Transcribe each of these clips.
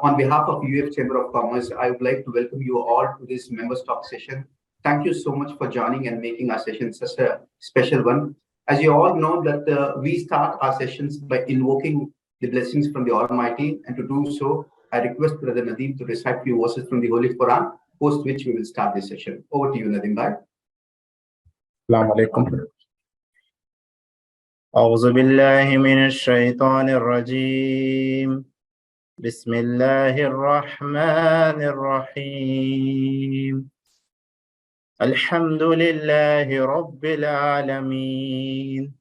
On behalf of UF Chamber of Commerce, I would like to welcome you all to this members talk session. Thank you so much for joining and making our session such a special one. As you all know that we start our sessions by invoking the blessings from the Almighty, and to do so, I request Brother Nadeem to recite few verses from the Holy Quran, post which we will start this session. Over to you, Nadeem bhai. Assalamu alaikum. أعوذ بالله من الشيطان الرجيم بسم الله الرحمن الرحيم الحمد لله رب العالمين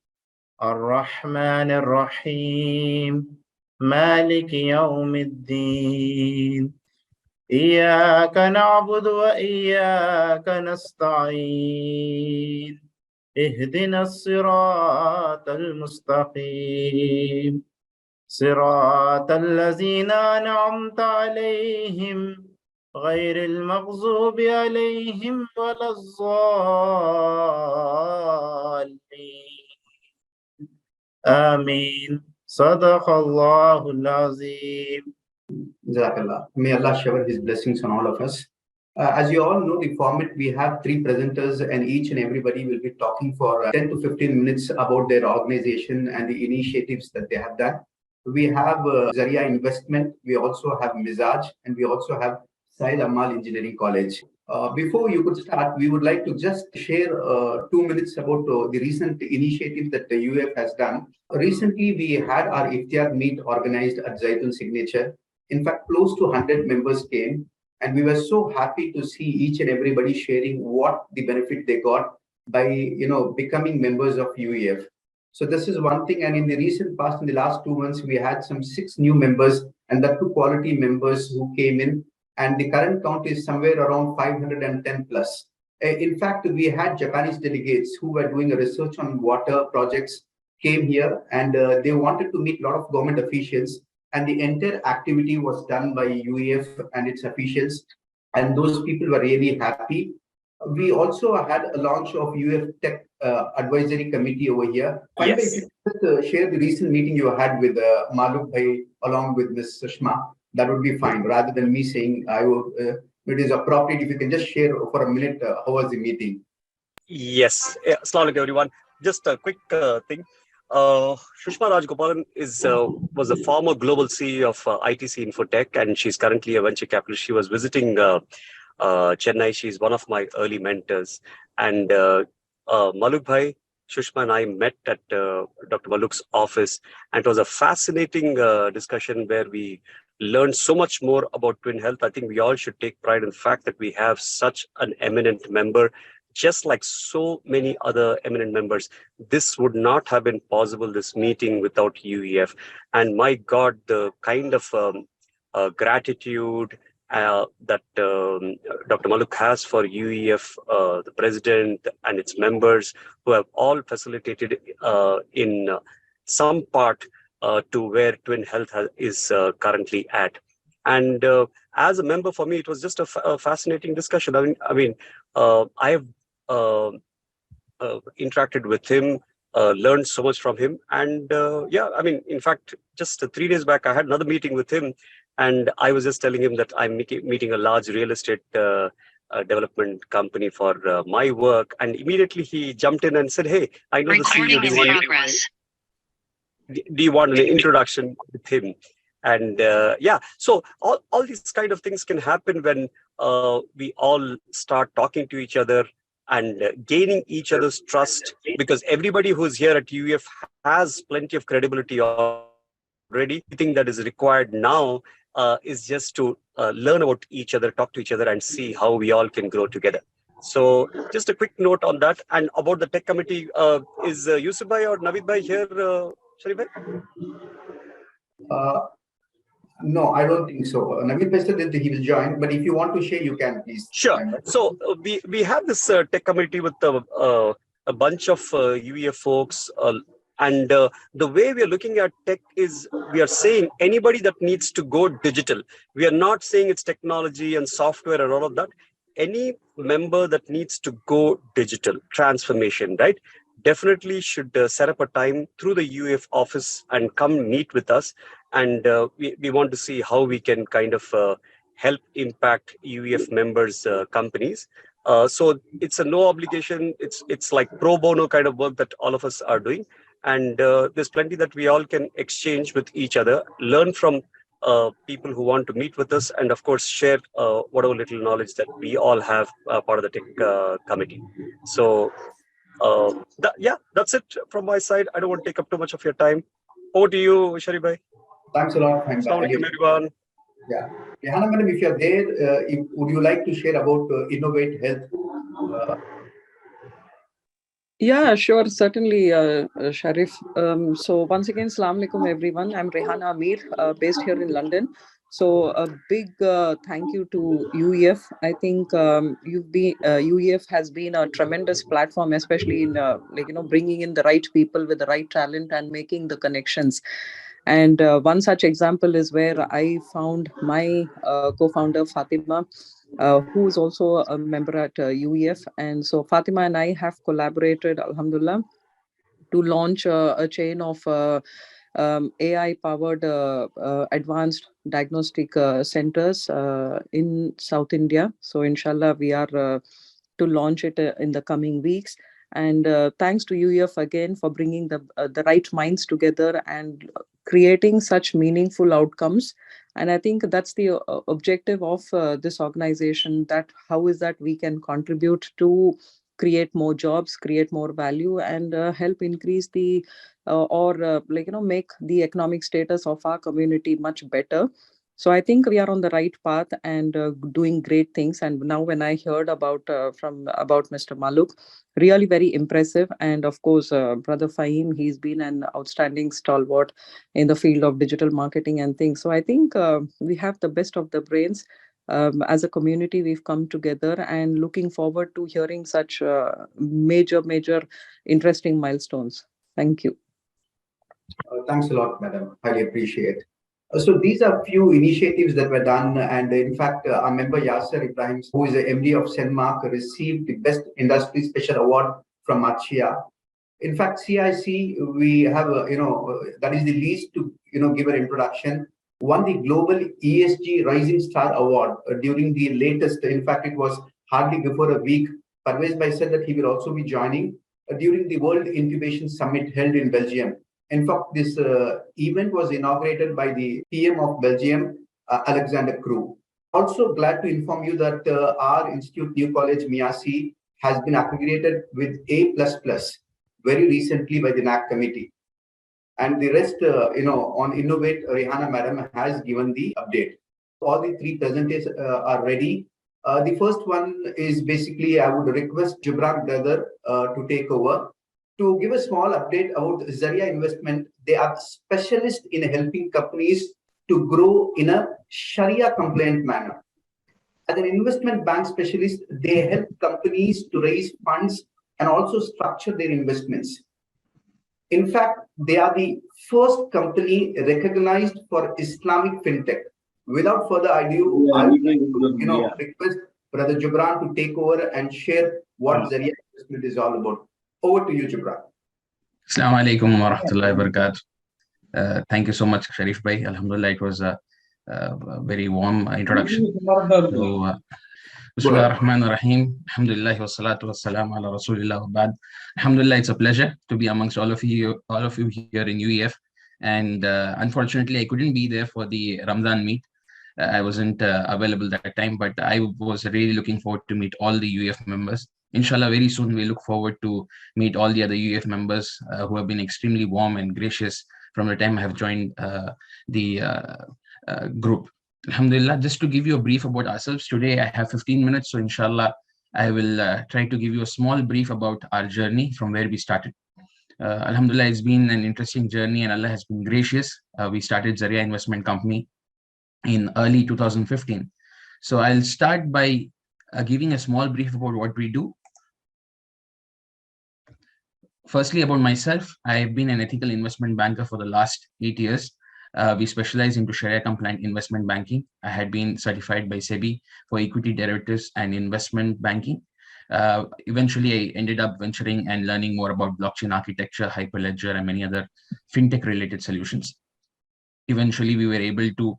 الرحمن الرحيم مالك يوم الدين إياك نعبد وإياك نستعين اهدنا الصراط المستقيم صراط الذين أنعمت عليهم غير المغضوب عليهم ولا الضالين آمين صدق الله العظيم. Jazakallah. May Allah shower His blessings on all of us. As you all know, the format, we have 3 presenters, and each and everybody will be talking for 10 to 15 minutes about their organization and the initiatives that they have done. We have Zaria Investment, we also have MIZAJ, and we also have Said Amal Engineering College. Before you could start, we would like to just share 2 minutes about the recent initiatives that the UF has done. Recently, we had our Iftiar meet organized at Zaitun Signature. In fact, close to 100 members came, and we were so happy to see each and everybody sharing what the benefit they got by becoming members of UEF. So this is one thing. And in the recent past, in the last 2 months, we had some 6 new members, and that 2 quality members who came in. And the current count is somewhere around 510 plus. In fact, we had Japanese delegates who were doing a research on water projects, came here, and they wanted to meet a lot of government officials. And the entire activity was done by UEF and its officials, and those people were really happy. We also had a launch of UF Tech Advisory Committee over here. Yes. If you could share the recent meeting you had with Maluk Bhai along with Ms. Sushma, that would be fine. Rather than me saying, it is appropriate if you can just share for a minute how was the meeting. Yes. Assalamu alaikum, everyone. Just a quick thing. Sushma Rajgopalan was a former global CEO of ITC Infotech, and she's currently a venture capitalist. She was visiting Chennai. She's one of my early mentors. And Maluk Bhai, Sushma and I met at Dr. Maluk's office, and it was a fascinating discussion where we learned so much more about Twin Health. I think we all should take pride in the fact that we have such an eminent member. Just like so many other eminent members, this would not have been possible, this meeting, without UEF. And my God, the kind of gratitude that Dr. Maluk has for UEF, the president and its members, who have all facilitated in some part to where Twin Health is currently at. And as a member, for me, it was just a fascinating discussion. I mean, I have interacted with him, learned so much from him. And yeah, I mean, in fact, just 3 days back, I had another meeting with him, and I was just telling him that I'm meeting a large real estate development company for my work. And immediately he jumped in and said, hey, I know the CEO. Do you want an introduction with him? And yeah, so all these kind of things can happen when we all start talking to each other and gaining each other's trust, because everybody who's here at UEF has plenty of credibility already. The thing that is required now is just to learn about each other, talk to each other, and see how we all can grow together. So just a quick note on that. And about the tech committee, is Yusuf Bhai or Naveed Bhai here, Sharif Bhai? No, I don't think so. Naveed Bhai said that he will join, but if you want to share, you can, please. Sure. So we have this tech committee with a bunch of UEF folks, and the way we are looking at tech is we are saying anybody that needs to go digital. We are not saying it's technology and software and all of that. Any member that needs to go digital transformation, right, definitely should set up a time through the UEF office and come meet with us. And we want to see how we can kind of help impact UEF members' companies. So it's a no obligation. It's like pro bono kind of work that all of us are doing, and there's plenty that we all can exchange with each other, learn from people who want to meet with us, and of course share whatever little knowledge that we all have part of the tech committee. So yeah, that's it from my side. I don't want to take up too much of your time. Over to you, Sharif bhai. Thanks a lot, Fahim. Assalamu alaikum, everyone. Yeah. Rehanna madam, if you're there, would you like to share about Innovate Health? Yeah, sure, certainly, Sharif. So once again, Assalamu alaikum, everyone. I'm Rehanna Amir, based here in London. So a big thank you to UEF. I think UEF has been a tremendous platform, especially in bringing in the right people with the right talent and making the connections. And one such example is where I found my co-founder Fatima, who is also a member at UEF. And so Fatima and I have collaborated, alhamdulillah, to launch a chain of AI-powered advanced diagnostic centers in South India. So inshallah, we are to launch it in the coming weeks. And thanks to UEF again for bringing the right minds together and creating such meaningful outcomes. And I think that's the objective of this organization, that how is that we can contribute to create more jobs, create more value, and help increase the make the economic status of our community much better. So I think we are on the right path and doing great things. And now when I heard about Mr. Maluk, really very impressive. And of course, Brother Fahim, he's been an outstanding stalwart in the field of digital marketing and things. So I think we have the best of the brains. As a community, we've come together and looking forward to hearing such major, interesting milestones. Thank you. Thanks a lot, madam. Highly appreciate. So these are few initiatives that were done, and in fact, our member Yasser Ibrahim, who is the MD of Senmark, received the Best Industry Special Award from Archia. In fact, CIC, we have that is the least to give an introduction, won the Global ESG Rising Star Award during the latest. In fact, it was hardly before a week. Parvez Bhai said that he will also be joining during the World Incubation Summit held in Belgium. In fact, this event was inaugurated by the PM of Belgium, Alexander Krug. Also glad to inform you that our institute, New College Miasi, has been accredited with A++ very recently by the NAC committee. And the rest, on Innovate, Rehanna madam has given the update. All the three presenters are ready. The first one is basically, I would request Gibran brother to take over to give a small update about Zaria Investment. They are specialists in helping companies to grow in a Sharia compliant manner. As an investment bank specialist, they help companies to raise funds and also structure their investments. In fact, they are the first company recognized for Islamic fintech. Without further ado, I would like to request Brother Gibran to take over and share what Zaria Investment is all about. Over to you, Gibran. Assalamu alaikum wa rahmatullahi wa barakatuh. Thank you so much, Sharif bhai. Alhamdulillah, it was a very warm introduction. Bismillah ar-Rahman ar-Rahim. Alhamdulillah wa salatu wa salam ala Rasulillah wa ba'd. Alhamdulillah, it's a pleasure to be amongst all of you here in UEF. And unfortunately, I couldn't be there for the Ramadan meet. I wasn't available that time, but I was really looking forward to meet all the UEF members. Inshallah, very soon we look forward to meet all the other UEF members who have been extremely warm and gracious from the time I have joined the group. Alhamdulillah, just to give you a brief about ourselves, today I have 15 minutes, so inshallah, I will try to give you a small brief about our journey from where we started. Alhamdulillah, it's been an interesting journey and Allah has been gracious. We started Zaria Investment Company in early 2015. So I'll start by giving a small brief about what we do. Firstly, about myself, I've been an ethical investment banker for the last 8 years. We specialize into Sharia compliant investment banking. I had been certified by SEBI for equity derivatives and investment banking. Eventually, I ended up venturing and learning more about blockchain architecture, hyperledger, and many other fintech related solutions. Eventually, we were able to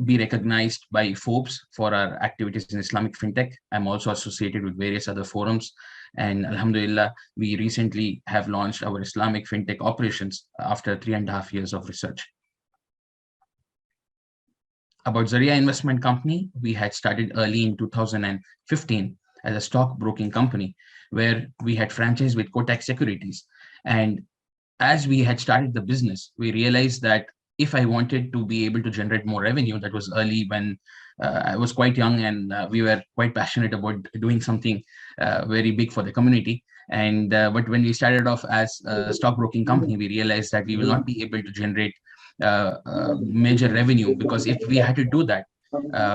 be recognized by Forbes for our activities in Islamic fintech. I'm also associated with various other forums. And Alhamdulillah, we recently have launched our Islamic fintech operations after 3.5 years of research. About Zaria Investment Company, we had started early in 2015 as a stockbroking company where we had franchised with Kotak Securities. And as we had started the business, we realized that if I wanted to be able to generate more revenue, that was early when I was quite young and we were quite passionate about doing something very big for the community. And but when we started off as a stockbroking company, we realized that we will not be able to generate major revenue, because if we had to do that,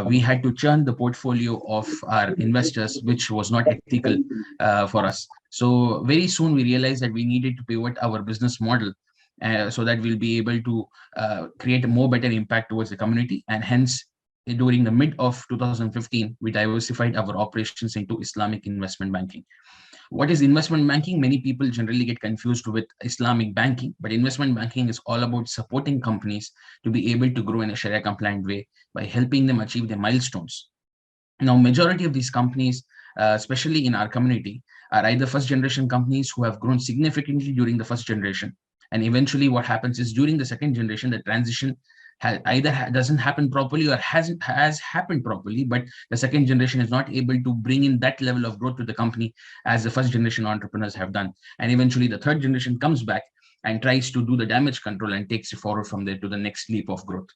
we had to churn the portfolio of our investors, which was not ethical for us. So very soon we realized that we needed to pivot our business model so that we'll be able to create a more better impact towards the community. And hence, during the mid of 2015, we diversified our operations into Islamic investment banking. What is investment banking? Many people generally get confused with Islamic banking, but investment banking is all about supporting companies to be able to grow in a Sharia compliant way by helping them achieve their milestones. Now, majority of these companies, especially in our community, are either first generation companies who have grown significantly during the first generation. And eventually what happens is during the second generation, the transition either doesn't happen properly or has happened properly, but the second generation is not able to bring in that level of growth to the company as the first generation entrepreneurs have done. And eventually the third generation comes back and tries to do the damage control and takes it forward from there to the next leap of growth.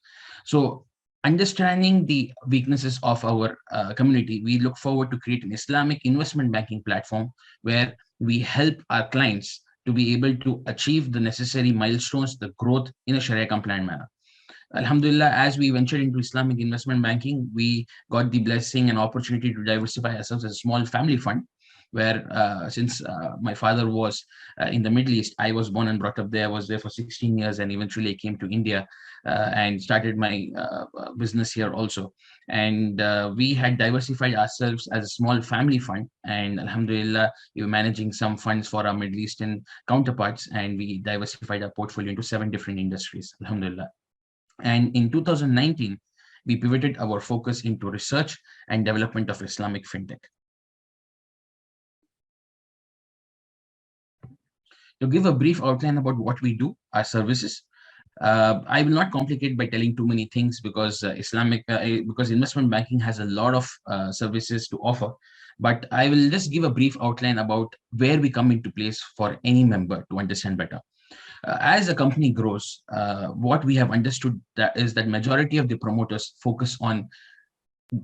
So understanding the weaknesses of our community, we look forward to create an Islamic investment banking platform where we help our clients to be able to achieve the necessary milestones, the growth in a Sharia compliant manner. Alhamdulillah, as we ventured into Islamic investment banking, we got the blessing and opportunity to diversify ourselves as a small family fund, where since my father was in the Middle East, I was born and brought up there. I was there for 16 years and eventually I came to India and started my business here also. And we had diversified ourselves as a small family fund. And Alhamdulillah, we were managing some funds for our Middle Eastern counterparts, and we diversified our portfolio into 7 different industries, Alhamdulillah. And in 2019, we pivoted our focus into research and development of Islamic fintech. To give a brief outline about what we do, our services, I will not complicate by telling too many things, because because investment banking has a lot of services to offer. But I will just give a brief outline about where we come into place for any member to understand better. As a company grows, what we have understood is that majority of the promoters focus on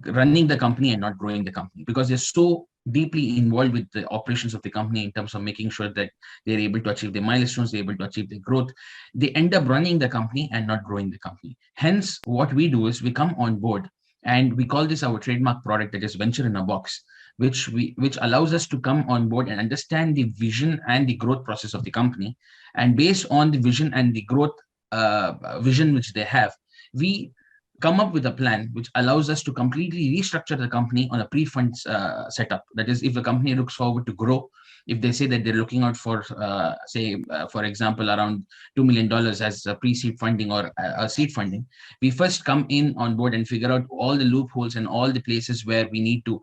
running the company and not growing the company, because they're so deeply involved with the operations of the company in terms of making sure that they're able to achieve their milestones, they're able to achieve their growth. They end up running the company and not growing the company. Hence, what we do is we come on board, and we call this our trademark product, that is Venture in a Box, which allows us to come on board and understand the vision and the growth process of the company. And based on the vision and the growth vision which they have, we come up with a plan which allows us to completely restructure the company on a pre-fund setup. That is, if the company looks forward to grow, if they say that they're looking out for, for example, around $2 million as a pre-seed funding or a seed funding, we first come in on board and figure out all the loopholes and all the places where we need to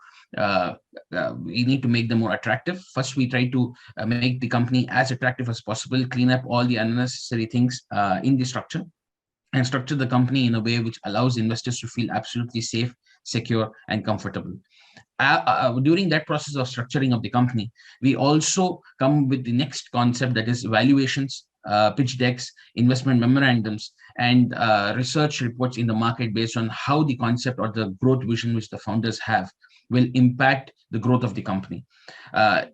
make them more attractive. First, we try to make the company as attractive as possible, clean up all the unnecessary things in the structure, and structure the company in a way which allows investors to feel absolutely safe, secure, and comfortable. During that process of structuring of the company, we also come with the next concept, that is valuations, pitch decks, investment memorandums, and research reports in the market based on how the concept or the growth vision which the founders have will impact the growth of the company.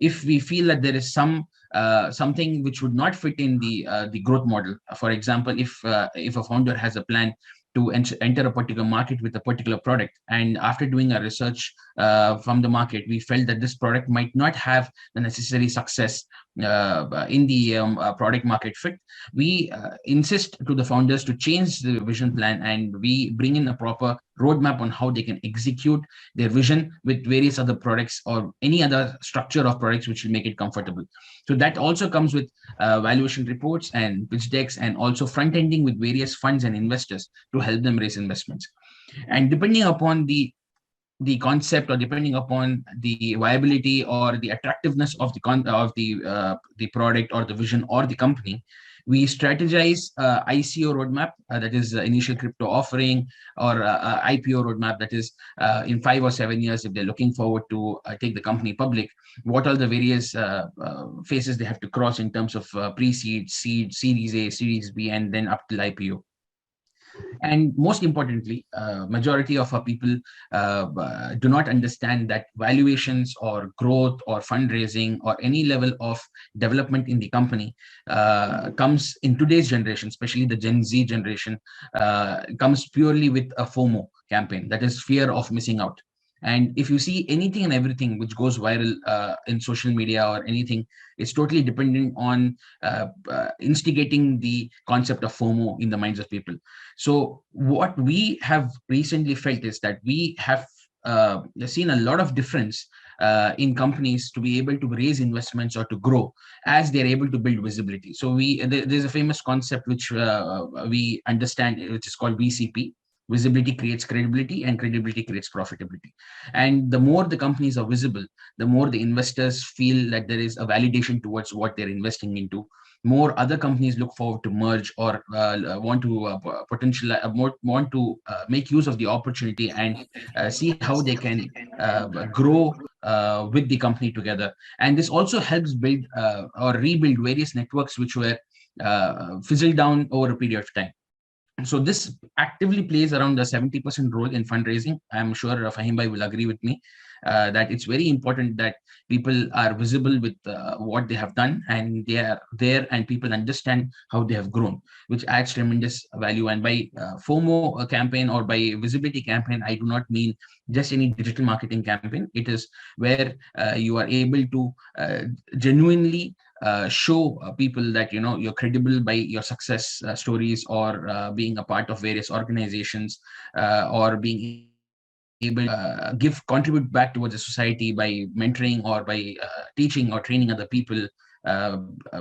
If we feel that there is something which would not fit in the growth model, for example, if a founder has a plan to enter a particular market with a particular product, and after doing a research from the market, we felt that this product might not have the necessary success product market fit, we insist to the founders to change the vision plan, and we bring in a proper roadmap on how they can execute their vision with various other products or any other structure of products which will make it comfortable. So that also comes with valuation reports and pitch decks, and also front ending with various funds and investors to help them raise investments. And depending upon the concept, or depending upon the viability or the attractiveness of the product or the vision or the company, we strategize ICO roadmap, that is initial crypto offering, or IPO roadmap, that is in 5 or 7 years, if they're looking forward to take the company public, what are the various phases they have to cross in terms of pre-seed, seed, Series A, Series B, and then up till IPO. And most importantly, majority of our people do not understand that valuations or growth or fundraising or any level of development in the company comes in today's generation, especially the Gen Z generation, comes purely with a FOMO campaign, that is fear of missing out. And if you see anything and everything which goes viral in social media or anything, it's totally dependent on instigating the concept of FOMO in the minds of people. So what we have recently felt is that we have seen a lot of difference in companies to be able to raise investments or to grow as they're able to build visibility. So there's a famous concept which we understand, which is called VCP. Visibility creates credibility, and credibility creates profitability. And the more the companies are visible, the more the investors feel that there is a validation towards what they're investing into. More other companies look forward to merge or want to make use of the opportunity and see how they can grow with the company together. And this also helps build or rebuild various networks which were fizzled down over a period of time. So this actively plays around the 70% role in fundraising. I'm sure Fahim Bhai will agree with me that it's very important that people are visible with what they have done, and they are there and people understand how they have grown, which adds tremendous value. And by FOMO campaign or by visibility campaign, I do not mean just any digital marketing campaign. It is where you are able to genuinely show people that you're credible by your success stories, or being a part of various organizations, or being able to contribute back towards the society by mentoring or by teaching or training other people,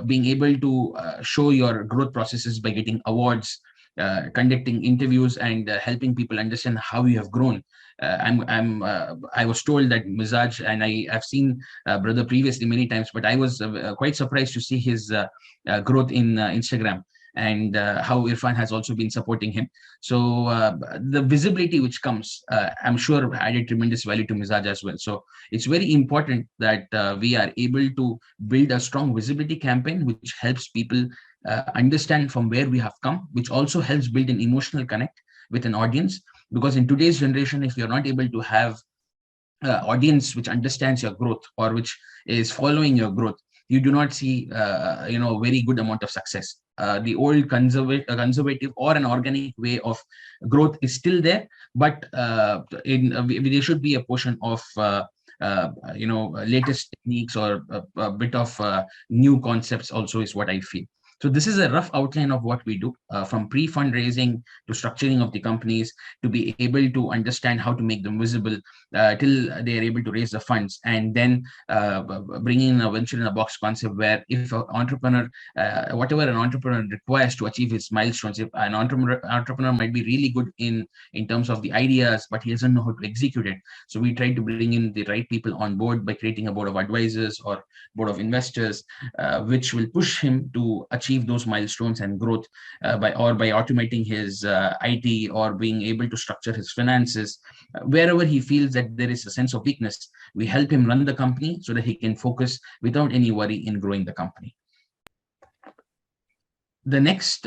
being able to show your growth processes by getting awards, conducting interviews, and helping people understand how you have grown. I was told that MIZAJ, and I have seen brother previously many times, but I was quite surprised to see his growth in Instagram, and how Irfan has also been supporting him. So the visibility which comes, I'm sure added tremendous value to MIZAJ as well. So it's very important that we are able to build a strong visibility campaign which helps people understand from where we have come, which also helps build an emotional connect with an audience. Because in today's generation, if you're not able to have audience which understands your growth or which is following your growth, you do not see very good amount of success. The old conservative or an organic way of growth is still there, but there should be a portion of latest techniques or a bit of new concepts also, is what I feel. So this is a rough outline of what we do, from pre-fundraising to structuring of the companies, to be able to understand how to make them visible till they are able to raise the funds, and then bringing in a venture in a box concept where if an entrepreneur, whatever an entrepreneur requires to achieve his milestones, if an entrepreneur might be really good in terms of the ideas, but he doesn't know how to execute it. So we try to bring in the right people on board by creating a board of advisors or board of investors, which will push him to achieve those milestones and growth by automating his IT, or being able to structure his finances. Wherever he feels that there is a sense of weakness, we help him run the company so that he can focus without any worry in growing the company. The next,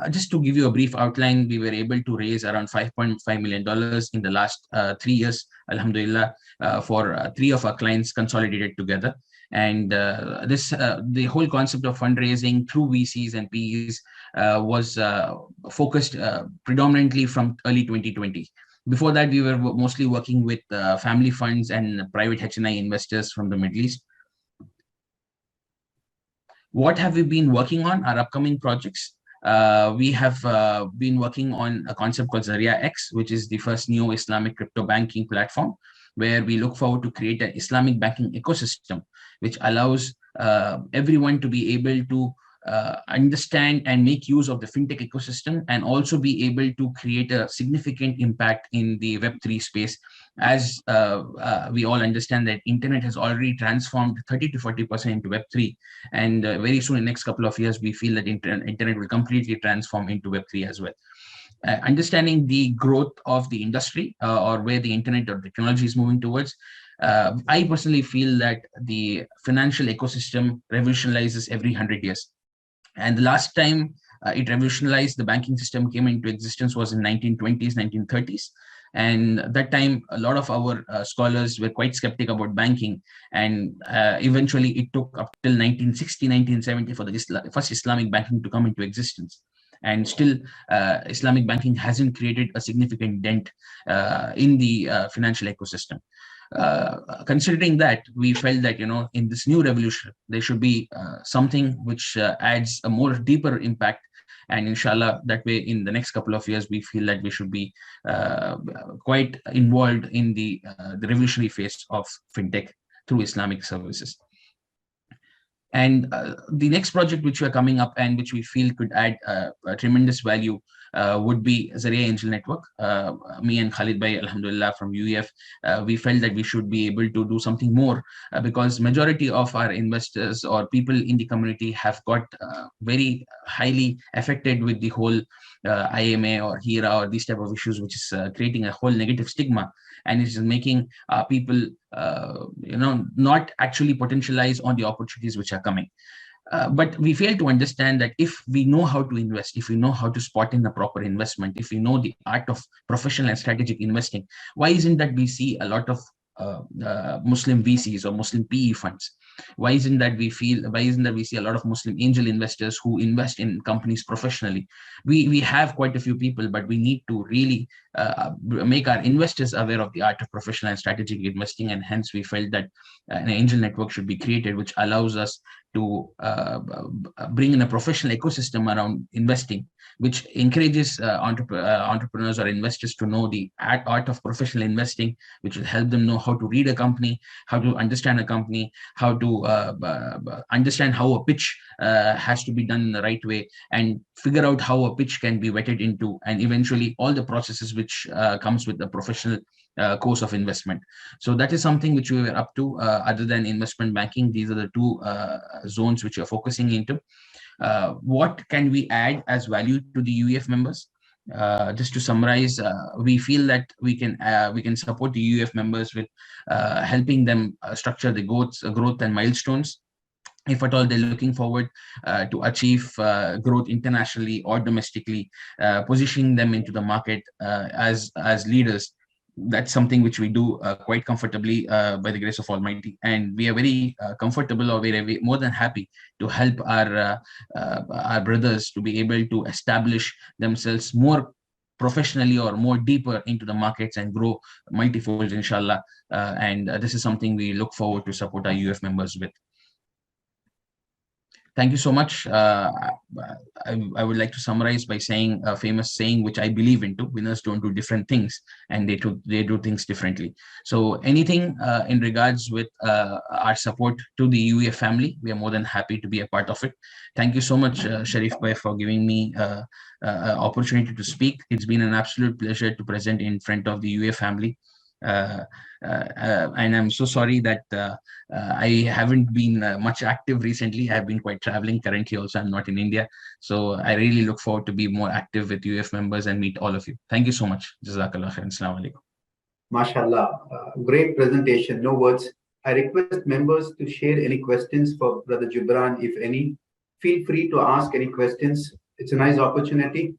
just to give you a brief outline, we were able to raise around $5.5 million in the last 3 years, alhamdulillah, for 3 of our clients consolidated together. And the whole concept of fundraising through VCs and PEs was focused predominantly from early 2020. Before that, we were mostly working with family funds and private HNI investors from the Middle East. What have we been working on? Our upcoming projects. We have been working on a concept called Zaria X, which is the first neo-Islamic crypto banking platform, where we look forward to create an Islamic banking ecosystem, which allows everyone to be able to understand and make use of the fintech ecosystem, and also be able to create a significant impact in the Web3 space. As we all understand that internet has already transformed 30 to 40% into Web3, and very soon in the next couple of years, we feel that internet will completely transform into Web3 as well. Understanding the growth of the industry or where the internet or technology is moving towards, I personally feel that the financial ecosystem revolutionizes every 100 years. And the last time it revolutionized, the banking system came into existence was in 1920s, 1930s. And that time, a lot of our scholars were quite skeptical about banking. And eventually it took up till 1960, 1970 for the first Islamic banking to come into existence. And still, Islamic banking hasn't created a significant dent in the financial ecosystem. Considering that, we felt that, in this new revolution, there should be something which adds a more deeper impact. And inshallah, that way, in the next couple of years, we feel that we should be quite involved in the revolutionary phase of fintech through Islamic services. And the next project which we are coming up and which we feel could add tremendous value would be Zaria Angel Network. Me and Khalid Bhai, alhamdulillah, from UEF, we felt that we should be able to do something more because majority of our investors or people in the community have got very highly affected with the whole IMA or HIRA or these type of issues, which is creating a whole negative stigma, and it is making people not actually potentialize on the opportunities which are coming. But we fail to understand that if we know how to invest, if we know how to spot in the proper investment, if we know the art of professional and strategic investing, why isn't that we see a lot of Muslim VCs or Muslim PE funds? Why isn't that we see a lot of Muslim angel investors who invest in companies professionally? We have quite a few people, but we need to really make our investors aware of the art of professional and strategic investing, and hence we felt that an angel network should be created, which allows us to bring in a professional ecosystem around investing, which encourages entrepreneurs or investors to know the art of professional investing, which will help them know how to read a company, how to understand a company, how to understand how a pitch has to be done in the right way, and figure out how a pitch can be vetted into, and eventually all the processes which comes with the professional course of investment. So that is something which we were up to. Other than investment banking, these are the two zones which we are focusing into. What can we add as value to the UEF members? Just to summarize, we feel that we can support the UEF members with helping them structure the growth and milestones. If at all they're looking forward to achieve growth internationally or domestically, positioning them into the market as leaders. That's something which we do quite comfortably by the grace of Almighty, and we are very comfortable, or we're more than happy to help our brothers to be able to establish themselves more professionally or more deeper into the markets and grow multifold, inshallah. And this is something we look forward to support our UF members with. Thank you so much. I would like to summarize by saying a famous saying which I believe into: winners don't do different things, and they do things differently. So anything in regards with our support to the UEF family, we are more than happy to be a part of it. Thank you so much, Sharif Bhai, for giving me opportunity to speak. It's been an absolute pleasure to present in front of the UEF family. And I'm so sorry that I haven't been much active recently. I've been quite traveling. Currently also I'm not in India, so I really look forward to be more active with UF members and meet all of you. Thank you so much. Jazakallah khair. Assalamu alaikum. MashaAllah, great presentation. No words. I request members to share any questions for Brother Gibran, if any. Feel free to ask any questions. It's a nice opportunity.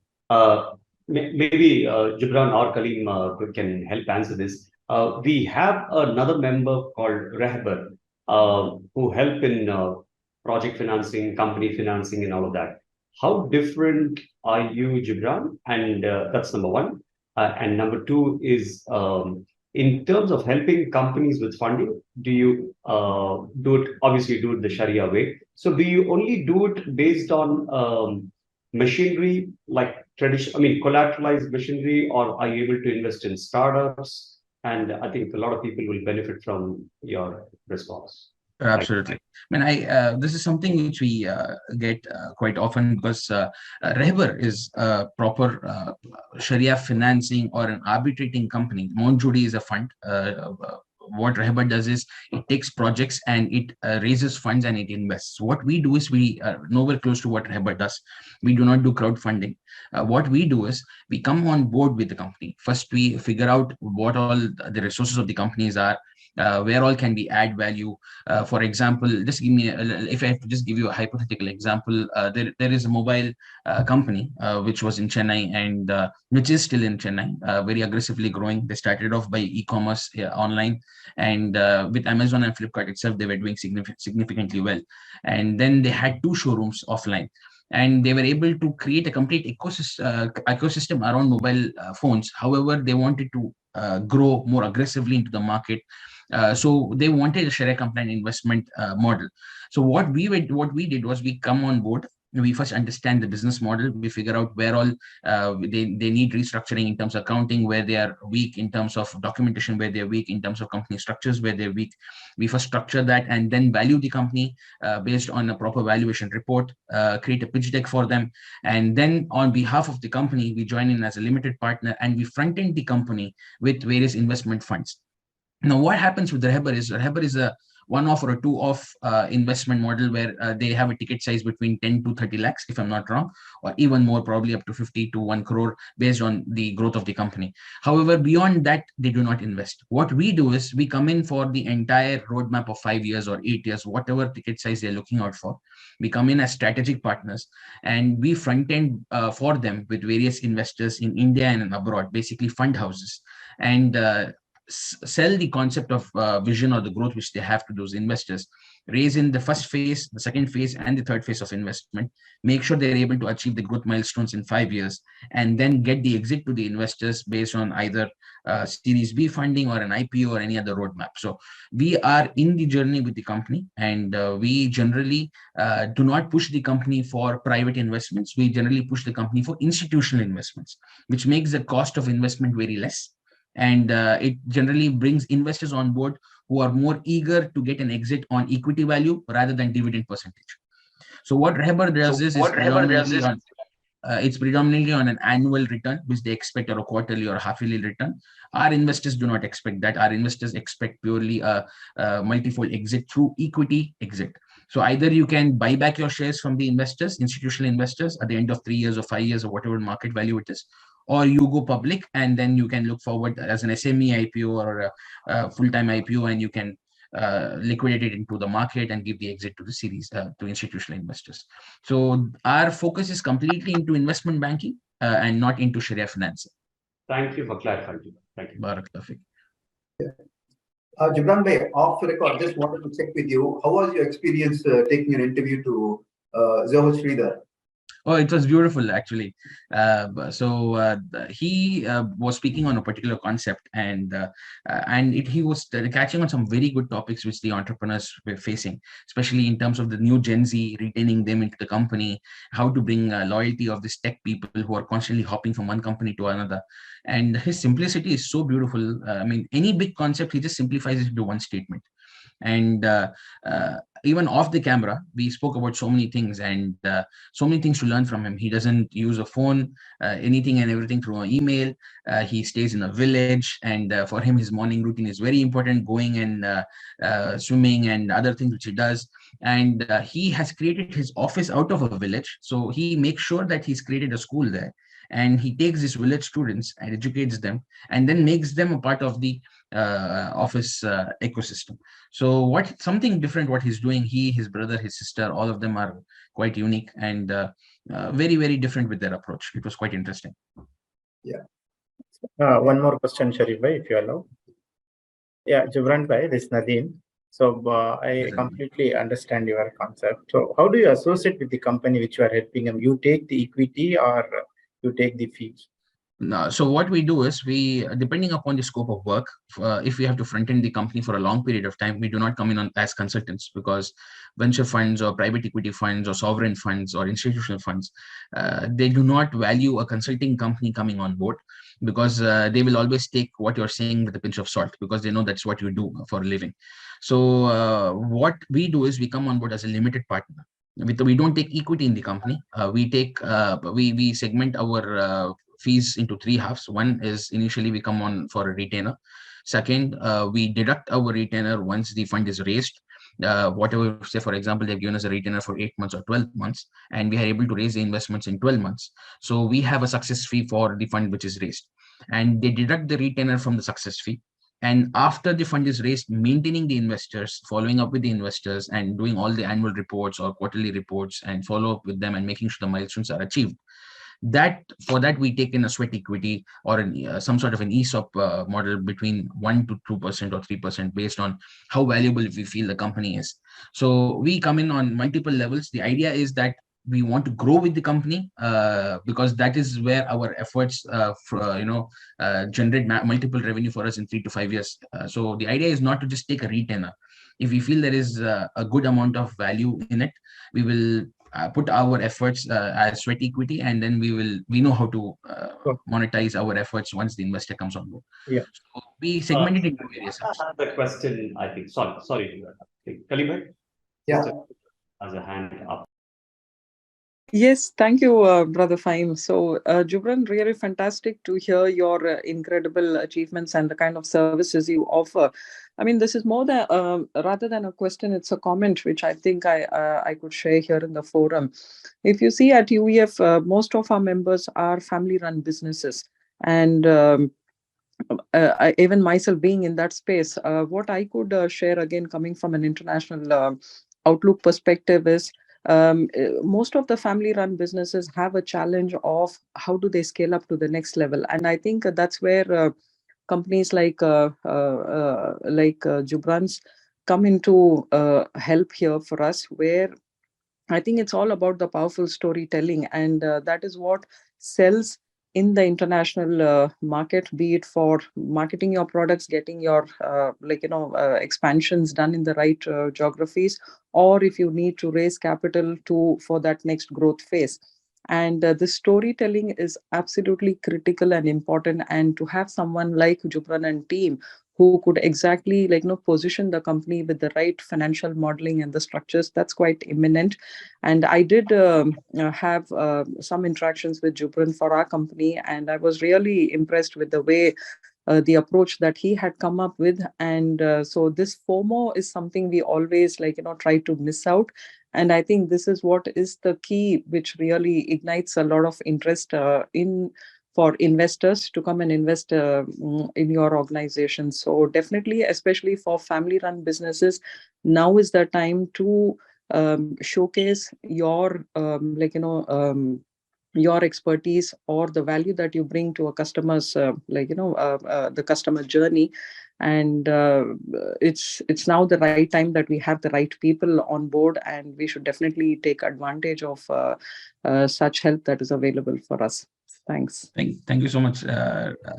Maybe Gibran or Kaleem can help answer this. We have another member called Rahbar who help in project financing, company financing, and all of that. How different are you, Gibran? And that's number one. And number two is in terms of helping companies with funding, do you do it, obviously do it the Sharia way? So do you only do it based on machinery, like traditional, I mean, collateralized machinery, or are you able to invest in startups? And I think a lot of people will benefit from your response. Absolutely. I mean, this is something which we get quite often, because Rehbar is a proper Sharia financing or an arbitrating company. Mount Judy is a fund. What Rehbar does is it takes projects and it raises funds and it invests. What we do is we are nowhere close to what Rehbar does. We do not do crowdfunding. What we do is we come on board with the company. First, we figure out what all the resources of the companies are, where all can we add value. For example, just give me, if I have to just give you a hypothetical example, there is a mobile company which was in Chennai and which is still in Chennai, very aggressively growing. They started off by e-commerce online, and with Amazon and Flipkart itself, they were doing significantly well. And then they had 2 showrooms offline, and they were able to create a complete ecosystem around mobile phones. However, they wanted to grow more aggressively into the market. So they wanted a Sharia compliant investment model. So what we did was we come on board. We first understand the business model. We figure out where all they need restructuring in terms of accounting, where they are weak in terms of documentation, where they're weak in terms of company structures, where they're weak. We first structure that and then value the company based on a proper valuation report, create a pitch deck for them. And then on behalf of the company, we join in as a limited partner and we front end the company with various investment funds. Now, what happens with Rehbar is a one-off or a two-off investment model where they have a ticket size between 10 to 30 lakhs, if I'm not wrong, or even more, probably up to 50 to 1 crore based on the growth of the company. However, beyond that, they do not invest. What we do is we come in for the entire roadmap of 5 years or 8 years, whatever ticket size they're looking out for. We come in as strategic partners and we front end for them with various investors in India and abroad, basically fund houses, and sell the concept of vision or the growth which they have to those investors, raise in the first phase, the second phase, and the third phase of investment, make sure they're able to achieve the growth milestones in 5 years, and then get the exit to the investors based on either Series B funding or an IPO or any other roadmap. So we are in the journey with the company, and we generally do not push the company for private investments. We generally push the company for institutional investments, which makes the cost of investment very less. And it generally brings investors on board who are more eager to get an exit on equity value rather than dividend percentage. So what Rehbar does is it's predominantly on an annual return, which they expect, or a quarterly or a half-yearly return. Our investors do not expect that. Our investors expect purely a multifold exit through equity exit. So either you can buy back your shares from the investors, institutional investors, at the end of 3 years or 5 years or whatever market value it is, or you go public and then you can look forward as an SME IPO or a full-time IPO, and you can liquidate it into the market and give the exit to the series to institutional investors. So our focus is completely into investment banking and not into Sharia financing. Thank you for clarifying. Thank you. Barakallahu. Gibran bhai, off the record, just wanted to check with you. How was your experience taking an interview to Zohar Sridhar? Oh, it was beautiful, actually. He was speaking on a particular concept, and he was catching on some very good topics which the entrepreneurs were facing, especially in terms of the new Gen Z, retaining them into the company, how to bring loyalty of these tech people who are constantly hopping from one company to another. And his simplicity is so beautiful. I mean, any big concept, he just simplifies it into one statement. And even off the camera, we spoke about so many things, and so many things to learn from him. He doesn't use a phone, anything and everything through an email. He stays in a village, and for him, his morning routine is very important, going and swimming and other things which he does. And he has created his office out of a village. So he makes sure that he's created a school there, and he takes these village students and educates them, and then makes them a part of the office ecosystem. So something different what he's doing, he, his brother, his sister, all of them are quite unique and very, very different with their approach. It was quite interesting. Yeah. One more question, Sharif bhai, if you allow. Yeah, Gibran bhai, this is Nadeem. So I completely understand your concept. So how do you associate with the company which you are helping them? You take the equity or you take the fees? No, so what we do is we, depending upon the scope of work, if we have to front end the company for a long period of time, we do not come in as consultants, because venture funds or private equity funds or sovereign funds or institutional funds, they do not value a consulting company coming on board, because they will always take what you're saying with a pinch of salt, because they know that's what you do for a living. So what we do is we come on board as a limited partner. We don't take equity in the company. We segment our fees into three halves. One is initially we come on for a retainer. Second, we deduct our retainer once the fund is raised. Whatever, say for example, they've given us a retainer for 8 months or 12 months, and we are able to raise the investments in 12 months. So we have a success fee for the fund which is raised, and they deduct the retainer from the success fee. And after the fund is raised, maintaining the investors, following up with the investors, and doing all the annual reports or quarterly reports and follow up with them and making sure the milestones are achieved. For that we take in a sweat equity or some sort of an ESOP model between 1 to 2% or 3% based on how valuable we feel the company is. So we come in on multiple levels. The idea is that we want to grow with the company, because that is where our efforts generate multiple revenue for us in 3 to 5 years. So the idea is not to just take a retainer. If we feel there is a good amount of value in it, we will put our efforts as sweat equity, and then we know how to monetize our efforts once the investor comes on board. Yeah. So we segment it into various apps. The question, I think, sorry, Kalibai? Yeah. As a hand up. Yes, thank you, Brother Fahim. So, Jubran, really fantastic to hear your incredible achievements and the kind of services you offer. I mean, this is more than rather than a question; it's a comment which I think I could share here in the forum. If you see at UEF, most of our members are family-run businesses, and even myself being in that space, what I could share again, coming from an international outlook perspective, is most of the family run businesses have a challenge of how do they scale up to the next level. And I think that's where companies like Jubran's come into help here for us, where I think it's all about the powerful storytelling, and that is what sells in the international market, be it for marketing your products, getting your expansions done in the right geographies, or if you need to raise capital for that next growth phase. And the storytelling is absolutely critical and important. And to have someone like Jubran and team who could exactly position the company with the right financial modeling and the structures, that's quite imminent. And I did have some interactions with Jubran for our company, and I was really impressed with the way the approach that he had come up with. And so this FOMO is something we always try to miss out. And I think this is what is the key, which really ignites a lot of interest for investors to come and invest in your organization. So definitely, especially for family-run businesses, now is the time to showcase your your expertise or the value that you bring to a customer's the customer journey. And it's now the right time that we have the right people on board, and we should definitely take advantage of such help that is available for us. Thanks. Thank you so much,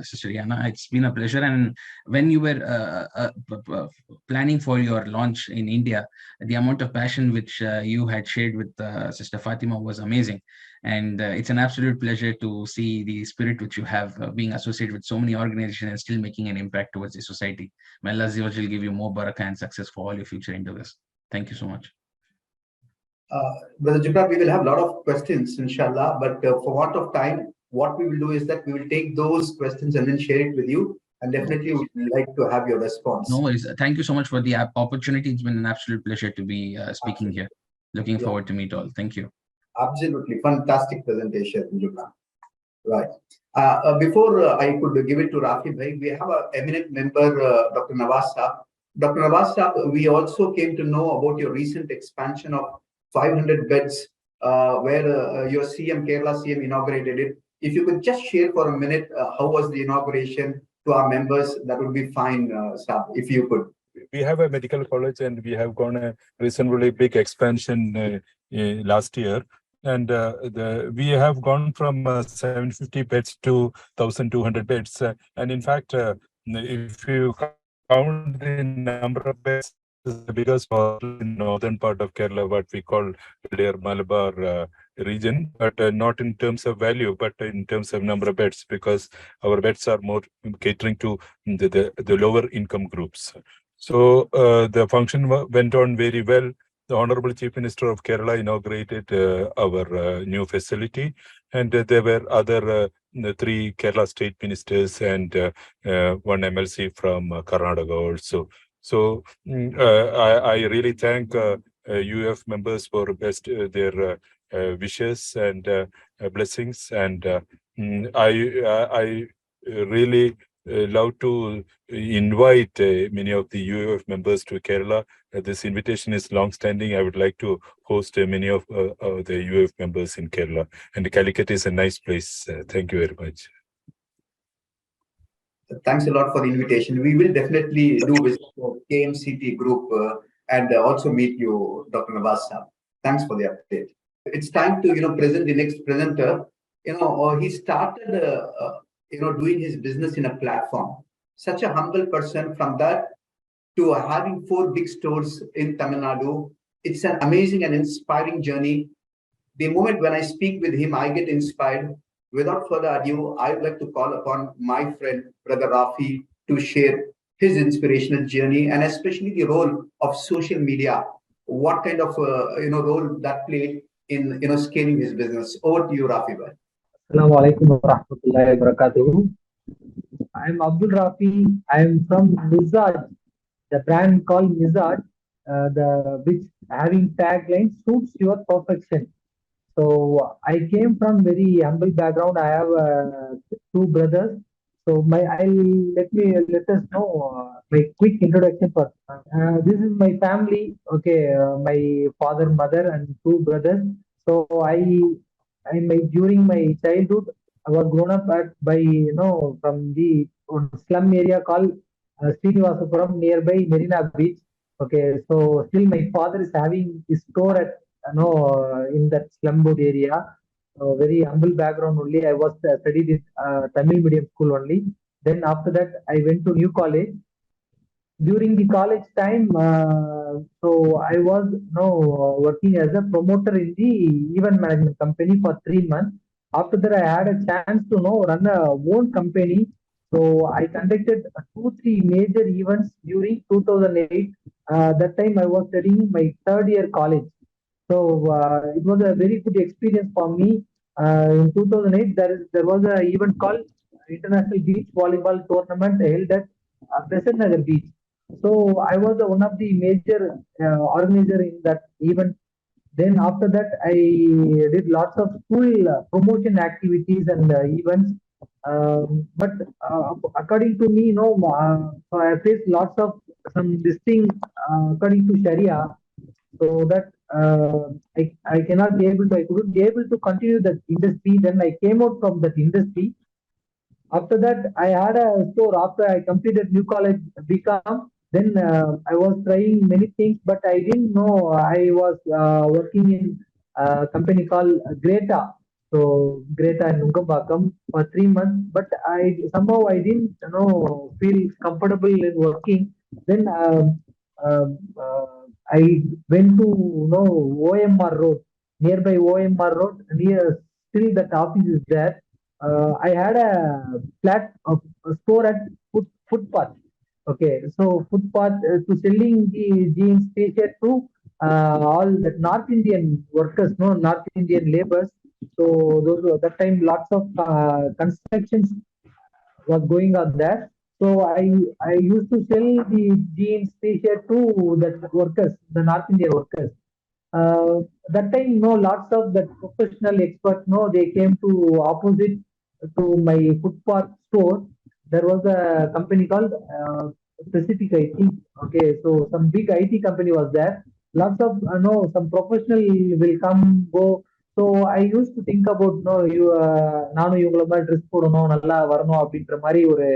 Sister Yana. It's been a pleasure. And when you were planning for your launch in India, the amount of passion which you had shared with Sister Fatima was amazing. And it's an absolute pleasure to see the spirit which you have being associated with so many organizations and still making an impact towards the society. May Allah will give you more barakah and success for all your future endeavors. Thank you so much. Brother Jubran, we will have a lot of questions, inshallah, but for want of time, what we will do is that we will take those questions and then share it with you. And definitely we would like to have your response. No worries. Thank you so much for the opportunity. It's been an absolute pleasure to be speaking here. Looking forward to meet all. Thank you. Absolutely. Fantastic presentation, Jubran. Right. Before I could give it to Rafi Bhai, we have an eminent member, Dr. Nawaz Saab. Dr. Nawaz Saab, we also came to know about your recent expansion of 500 beds where your CM, Kerala CM, inaugurated it. If you could just share for a minute, how was the inauguration to our members, that would be fine, Saab, if you could. We have a medical college and we have gone a reasonably big expansion last year. And we have gone from 750 beds to 1,200 beds. And in fact, if you count the number of beds, the biggest hospital in the northern part of Kerala, what we call earlier Malabar region, but not in terms of value, but in terms of number of beds, because our beds are more catering to the lower income groups. So the function went on very well. The Honorable Chief Minister of Kerala inaugurated our new facility, and there were other the 3 Kerala state ministers and 1 MLC from Karnataka also. So I really thank UF members for their wishes and blessings, and I really love to invite many of the UF members to Kerala. This invitation is long-standing. I would like to host many of the UF members in Kerala. And Calicut is a nice place. Thank you very much. Thanks a lot for the invitation. We will definitely do visit the KMCT group and also meet you, Dr. Nawaz. Thanks for the update. It's time to present the next presenter. He started doing his business in a platform. Such a humble person. From that to having 4 big stores in Tamil Nadu, it's an amazing and inspiring journey. The moment when I speak with him, I get inspired. Without further ado, I would like to call upon my friend, Brother Rafi, to share his inspirational journey and especially the role of social media. What kind of role that played in scaling his business. Over to you, Rafi. Assalamu alaikum wa rahmatullahi wa barakatuh. I am Abdul Rafi. I am from MIZAJ, the brand called MIZAJ, which having tagline suits your perfection. So I came from very humble background. I have 2 brothers. So let us know my quick introduction first. This is my family. Okay, my father, mother, and 2 brothers. So during my childhood, I was grown up from the slum area called Srinivasapuram nearby Marina Beach. Okay, so still my father is having his store at in that slumwood area. Very humble background only. I was studied in Tamil medium school only. Then after that, I went to New College. During the college time, so I was working as a promoter in the event management company for 3 months. After that, I had a chance to run a own company. So I conducted 2-3 major events during 2008. That time I was studying my 3rd year college. So it was a very good experience for me. In 2008, there was an event called International Beach Volleyball Tournament held at Besant Nagar Beach. So I was one of the major organizer in that event. Then after that, I did lots of school promotion activities and events. But according to me, so I faced lots of some distinct according to Sharia. So that I cannot be able to, I couldn't be able to continue that industry. Then I came out from that industry. After that, I had a store after I completed New College BCom. Then I was trying many things, but I didn't know I was working in a company called Greta. So Greta in Nungambakam for 3 months, but I didn't feel comfortable in working. Then I went to OMR Road, nearby OMR Road, near still that office is there. I had a store at footpath. Okay, so footpath to selling the jeans, t-shirt to all the North Indian workers, North Indian laborers. So that time lots of constructions was going on there. So I used to sell the jeans, t-shirt to the workers, the North Indian workers. That time, lots of the professional experts, they came to opposite to my footpath store. There was a company called Pacific IT. Okay, so some big IT company was there. Lots of some professional will come go. So I used to think about நானும் இவங்கள மாதிரி dress போடணும், நல்லா வரணும் அப்படின்ற மாதிரி ஒரு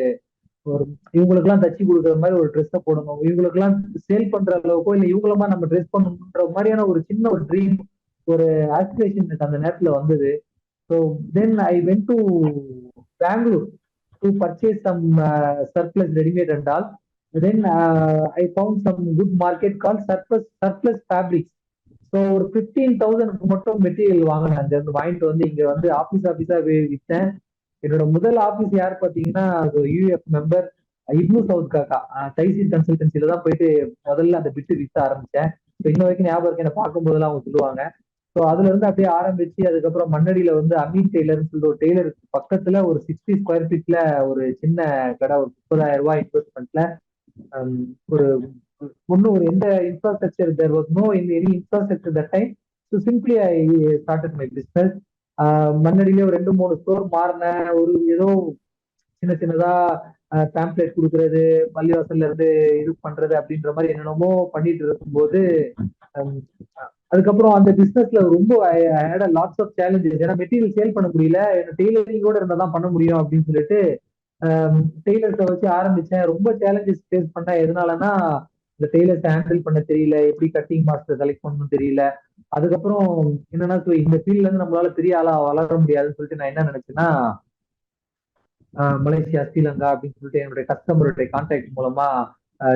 இவங்களுக்கெல்லாம் தச்சு கொடுக்குற மாதிரி ஒரு ட்ரெஸ்ஸை போடணும், இவங்களுக்கெல்லாம் சேல் பண்ற அளவுக்கோ இல்லை இவங்களமா நம்ம ட்ரெஸ் பண்ணணுன்ற மாதிரியான ஒரு சின்ன ஒரு ட்ரீம் ஒரு ஆஸ்பிரேஷன் எனக்கு அந்த நேரத்துல வந்தது. So then I went to Bangalore to purchase some surplus ready-made and all. Then I found some good market called surplus fabrics. So ஒரு 15,000 மட்டும் மெட்டீரியல் வாங்கினேன். அங்க இருந்து வாங்கிட்டு வந்து இங்க வந்து ஆபீஸா விற்றேன். என்னோட முதல் ஆபீஸ் யார் பாத்தீங்கன்னா யூஎஃப் மெம்பர் இப்னு சவுத் காக்கா தைசீர் கன்சல்டன்சில தான் போயிட்டு முதல்ல அந்த பிட்டு விற்க ஆரம்பிச்சேன். இன்ன வரைக்கும் ஞாபகம் இருக்கு, என்ன பார்க்கும் போதெல்லாம் அவங்க சொல்லுவாங்க. ஸோ அதுல இருந்து அப்படியே ஆரம்பிச்சு அதுக்கப்புறம் மண்ணடியில வந்து அமீன் டெய்லர்னு சொல்லிட்டு ஒரு டெய்லர் பக்கத்துல ஒரு 60 ஸ்கொயர் ஃபீட்ல ஒரு சின்ன கடை, ஒரு 30,000 ரூபாய் இன்வெஸ்ட்மெண்ட்ல ஒரு ஒரு எந்த infrastructure there was no any infrastructure that time. So simply I started my business. மண்ணடியிலே ஒரு 2-3 ஸ்டோர் மாறினேன். ஒரு ஏதோ சின்னதா பேம்ப்ளேட் கொடுக்கறது, பள்ளிவாசல்ல இருந்து இது பண்றது அப்படின்ற மாதிரி என்னென்னமோ பண்ணிட்டு இருக்கும்போது அதுக்கப்புறம் அந்த பிசினஸ்ல ரொம்ப லாட்ஸ் ஆஃப் சேலஞ்சஸ். ஏன்னா மெட்டீரியல் சேல் பண்ண முடியல, டெய்லரிங்கோட இருந்தா தான் பண்ண முடியும் அப்படின்னு சொல்லிட்டு டெய்லர்ஸை வச்சு ஆரம்பிச்சேன். ரொம்ப சேலஞ்சஸ் ஃபேஸ் பண்ணேன். எதனாலன்னா இந்த டெய்லர்ஸ் ஹேண்டில் பண்ண தெரியல, எப்படி கட்டிங் மாஸ்டர் செலக்ட் பண்ணணும் தெரியல. அதுக்கப்புறம் என்னன்னா இந்த ஃபீல்ட்ல இருந்து நம்மளால பெரிய ஆளா வளர முடியாதுன்னு சொல்லிட்டு நான் என்ன நினைச்சேன்னா மலேசியா, ஸ்ரீலங்கா அப்படின்னு சொல்லிட்டு என்னுடைய கஸ்டமருடைய கான்டாக்ட் மூலமா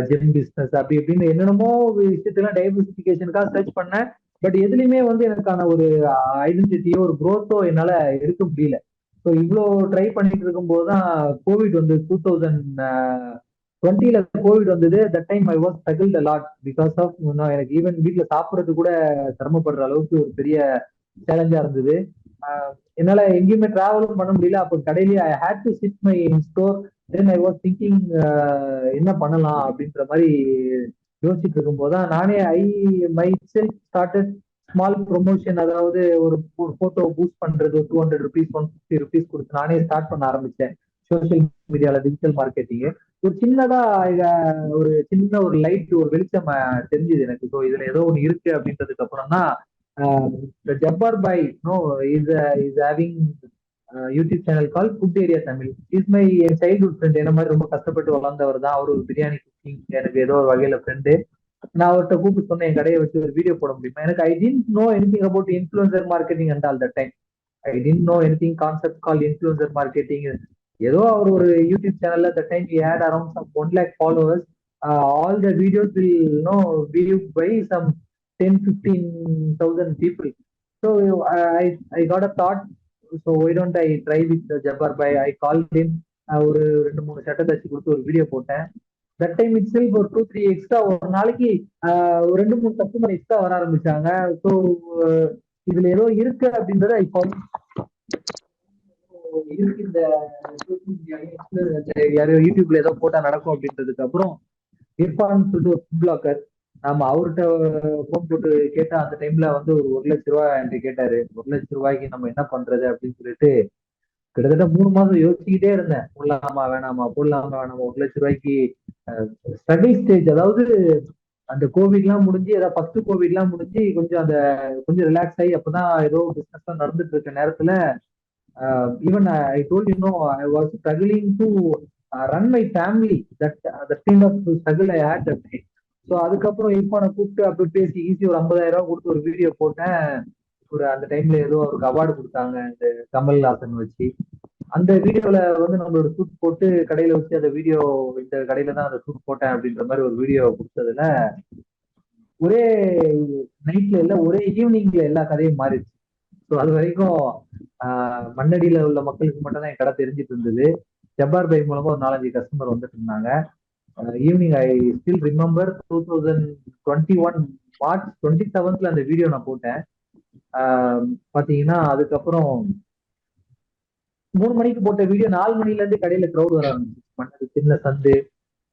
ஜெம் பிசினஸ் அப்படி இப்படின்னு என்னென்னமோ விஷயத்தெல்லாம் டைவர்சிபிகேஷனுக்காக சர்ச் பண்ணேன். பட் எதுலையுமே வந்து எனக்கான ஒரு ஐடென்டிட்டியோ ஒரு குரோத்தோ என்னால எடுக்க முடியல. ஸோ இவ்வளோ ட்ரை பண்ணிட்டு இருக்கும்போது தான் கோவிட் வந்து 2020 கோவிட் வந்தது. That time I was struggled a lot because of எனக்கு ஈவன் வீட்டுல சாப்பிட்றது கூட சிரமப்படுற அளவுக்கு ஒரு பெரிய சேலஞ்சா இருந்தது. என்னால எங்கேயுமே டிராவலும் பண்ண முடியல. அப்போ கடையிலேயே I had to sit my store. Then I was thinking என்ன பண்ணலாம் அப்படின்ற மாதிரி யோசிச்சுட்டு இருக்கும்போது தான் நானே myself started small promotion. அதாவது ஒரு போட்டோ பூஸ்ட் பண்றது 200 rupees 150 rupees கொடுத்து நானே ஸ்டார்ட் பண்ண ஆரம்பிச்சேன். சோசியல் மீடியால டிஜிட்டல் மார்க்கெட்டிங் ஒரு சின்னதா ஒரு சின்ன ஒரு லைட் ஒரு வெளிச்சம் தெரிஞ்சுது எனக்கு. ஸோ இதுல ஏதோ ஒன்று இருக்கு அப்படின்றதுக்கு அப்புறம் தான் Jabbar boy is having YouTube channel call food area Tamil. Is my childhood friend. என்ன மாதிரி ரொம்ப கஷ்டப்பட்டு வளர்ந்தவர் தான் அவரு. பிரியாணி குக்கிங் எனக்கு ஏதோ ஒரு வகையில ஃப்ரெண்டு. நான் அவர்கிட்ட கூப்பிட்டு சொன்னேன் என் கடையை வச்சு ஒரு வீடியோ போட முடியுமா. எனக்கு I didn't know anything about influencer marketing and all that time. I didn't know anything concept call influencer marketing. ஏதோ அவர் ஒரு யூடியூப் சேனல்ல that time he had around some 1 lakh followers. All the videos will viewed by some 10-15,000 people. So I got a thought. So why don't I try with Jabbar Bhai? I called him. ஒரு 2-3 சட்டை தச்சு கொடுத்து ஒரு video போட்டேன். That time it self ஒரு 2-3 extra ஒரு நாளைக்கு ஒரு 2-3 கஸ்டமர் எக்ஸ்ட்ரா வர ஆரம்பிச்சாங்க. ஸோ இதுல ஏதோ இருக்கு அப்படின்றத இப்போ இருக்கு. இந்த யாரோ யூடியூப்ல ஏதோ போட்டா நடக்கும் அப்படின்றதுக்கு அப்புறம் இர்ஃபான் சொல்லிட்டு ஒரு ஃபுட் பிளாக்கர், நாம அவர்கிட்ட போன் போட்டு கேட்டா அந்த டைம்ல வந்து ஒரு 1 லட்ச ரூபாய் என்கிட்ட கேட்டாரு. 1 லட்ச ரூபாய்க்கு நம்ம என்ன பண்றது அப்படின்னு சொல்லிட்டு கிட்டத்தட்ட 3 மாசம் யோசிச்சுக்கிட்டே இருந்தேன். போடலாமா வேணாமா 1 லட்ச ரூபாய்க்கு ஸ்ட்ரகிள் ஸ்டேஜ். அதாவது அந்த கோவிட்லாம் முடிஞ்சு ஏதாவது ஃபர்ஸ்ட் கோவிட்லாம் முடிஞ்சு கொஞ்சம் ரிலாக்ஸ் ஆகி அப்பதான் ஏதோ பிசினஸ் நடந்துட்டு இருக்க நேரத்துல even I told I was struggling to run my family. That kind of struggle I had that day. So அதுக்கப்புறம் இப்போ கூப்பிட்டு அப்படி பேசி ஈஸி ஒரு 50,000 ரூபாய் கொடுத்து ஒரு வீடியோ போட்டேன். ஒரு அந்த டைம்ல ஏதோ அவருக்கு அவார்டு கொடுத்தாங்க இந்த கமல்ஹாசன் வச்சு. அந்த வீடியோல வந்து நம்மளோட சூட் போட்டு கடையில வச்சு அந்த வீடியோ இந்த கடையில தான் அந்த சூட் போட்டேன் அப்படின்ற மாதிரி ஒரு வீடியோ கொடுத்ததுல ஒரே நைட்ல இல்ல ஒரே ஈவினிங்ல எல்லா கதையும் மாறிடுச்சு. ஸோ அது வரைக்கும் மண்ணடியில உள்ள மக்களுக்கு மட்டும் தான் என் கடை தெரிஞ்சிட்டு இருந்தது. ஜப்பார் பை மூலமா ஒரு 4-5 கஸ்டமர் வந்துட்டு இருந்தாங்க. Evening I still remember 2021 March 27th அந்த வீடியோ நான் போட்டேன். பாத்தீங்கன்னா அதுக்கப்புறம் 3 மணிக்கு போட்ட வீடியோ 4 மணில இருந்து கடையில க்ரௌட் வர ஆரம்பிச்சு. மண்ணடி சின்ன சந்து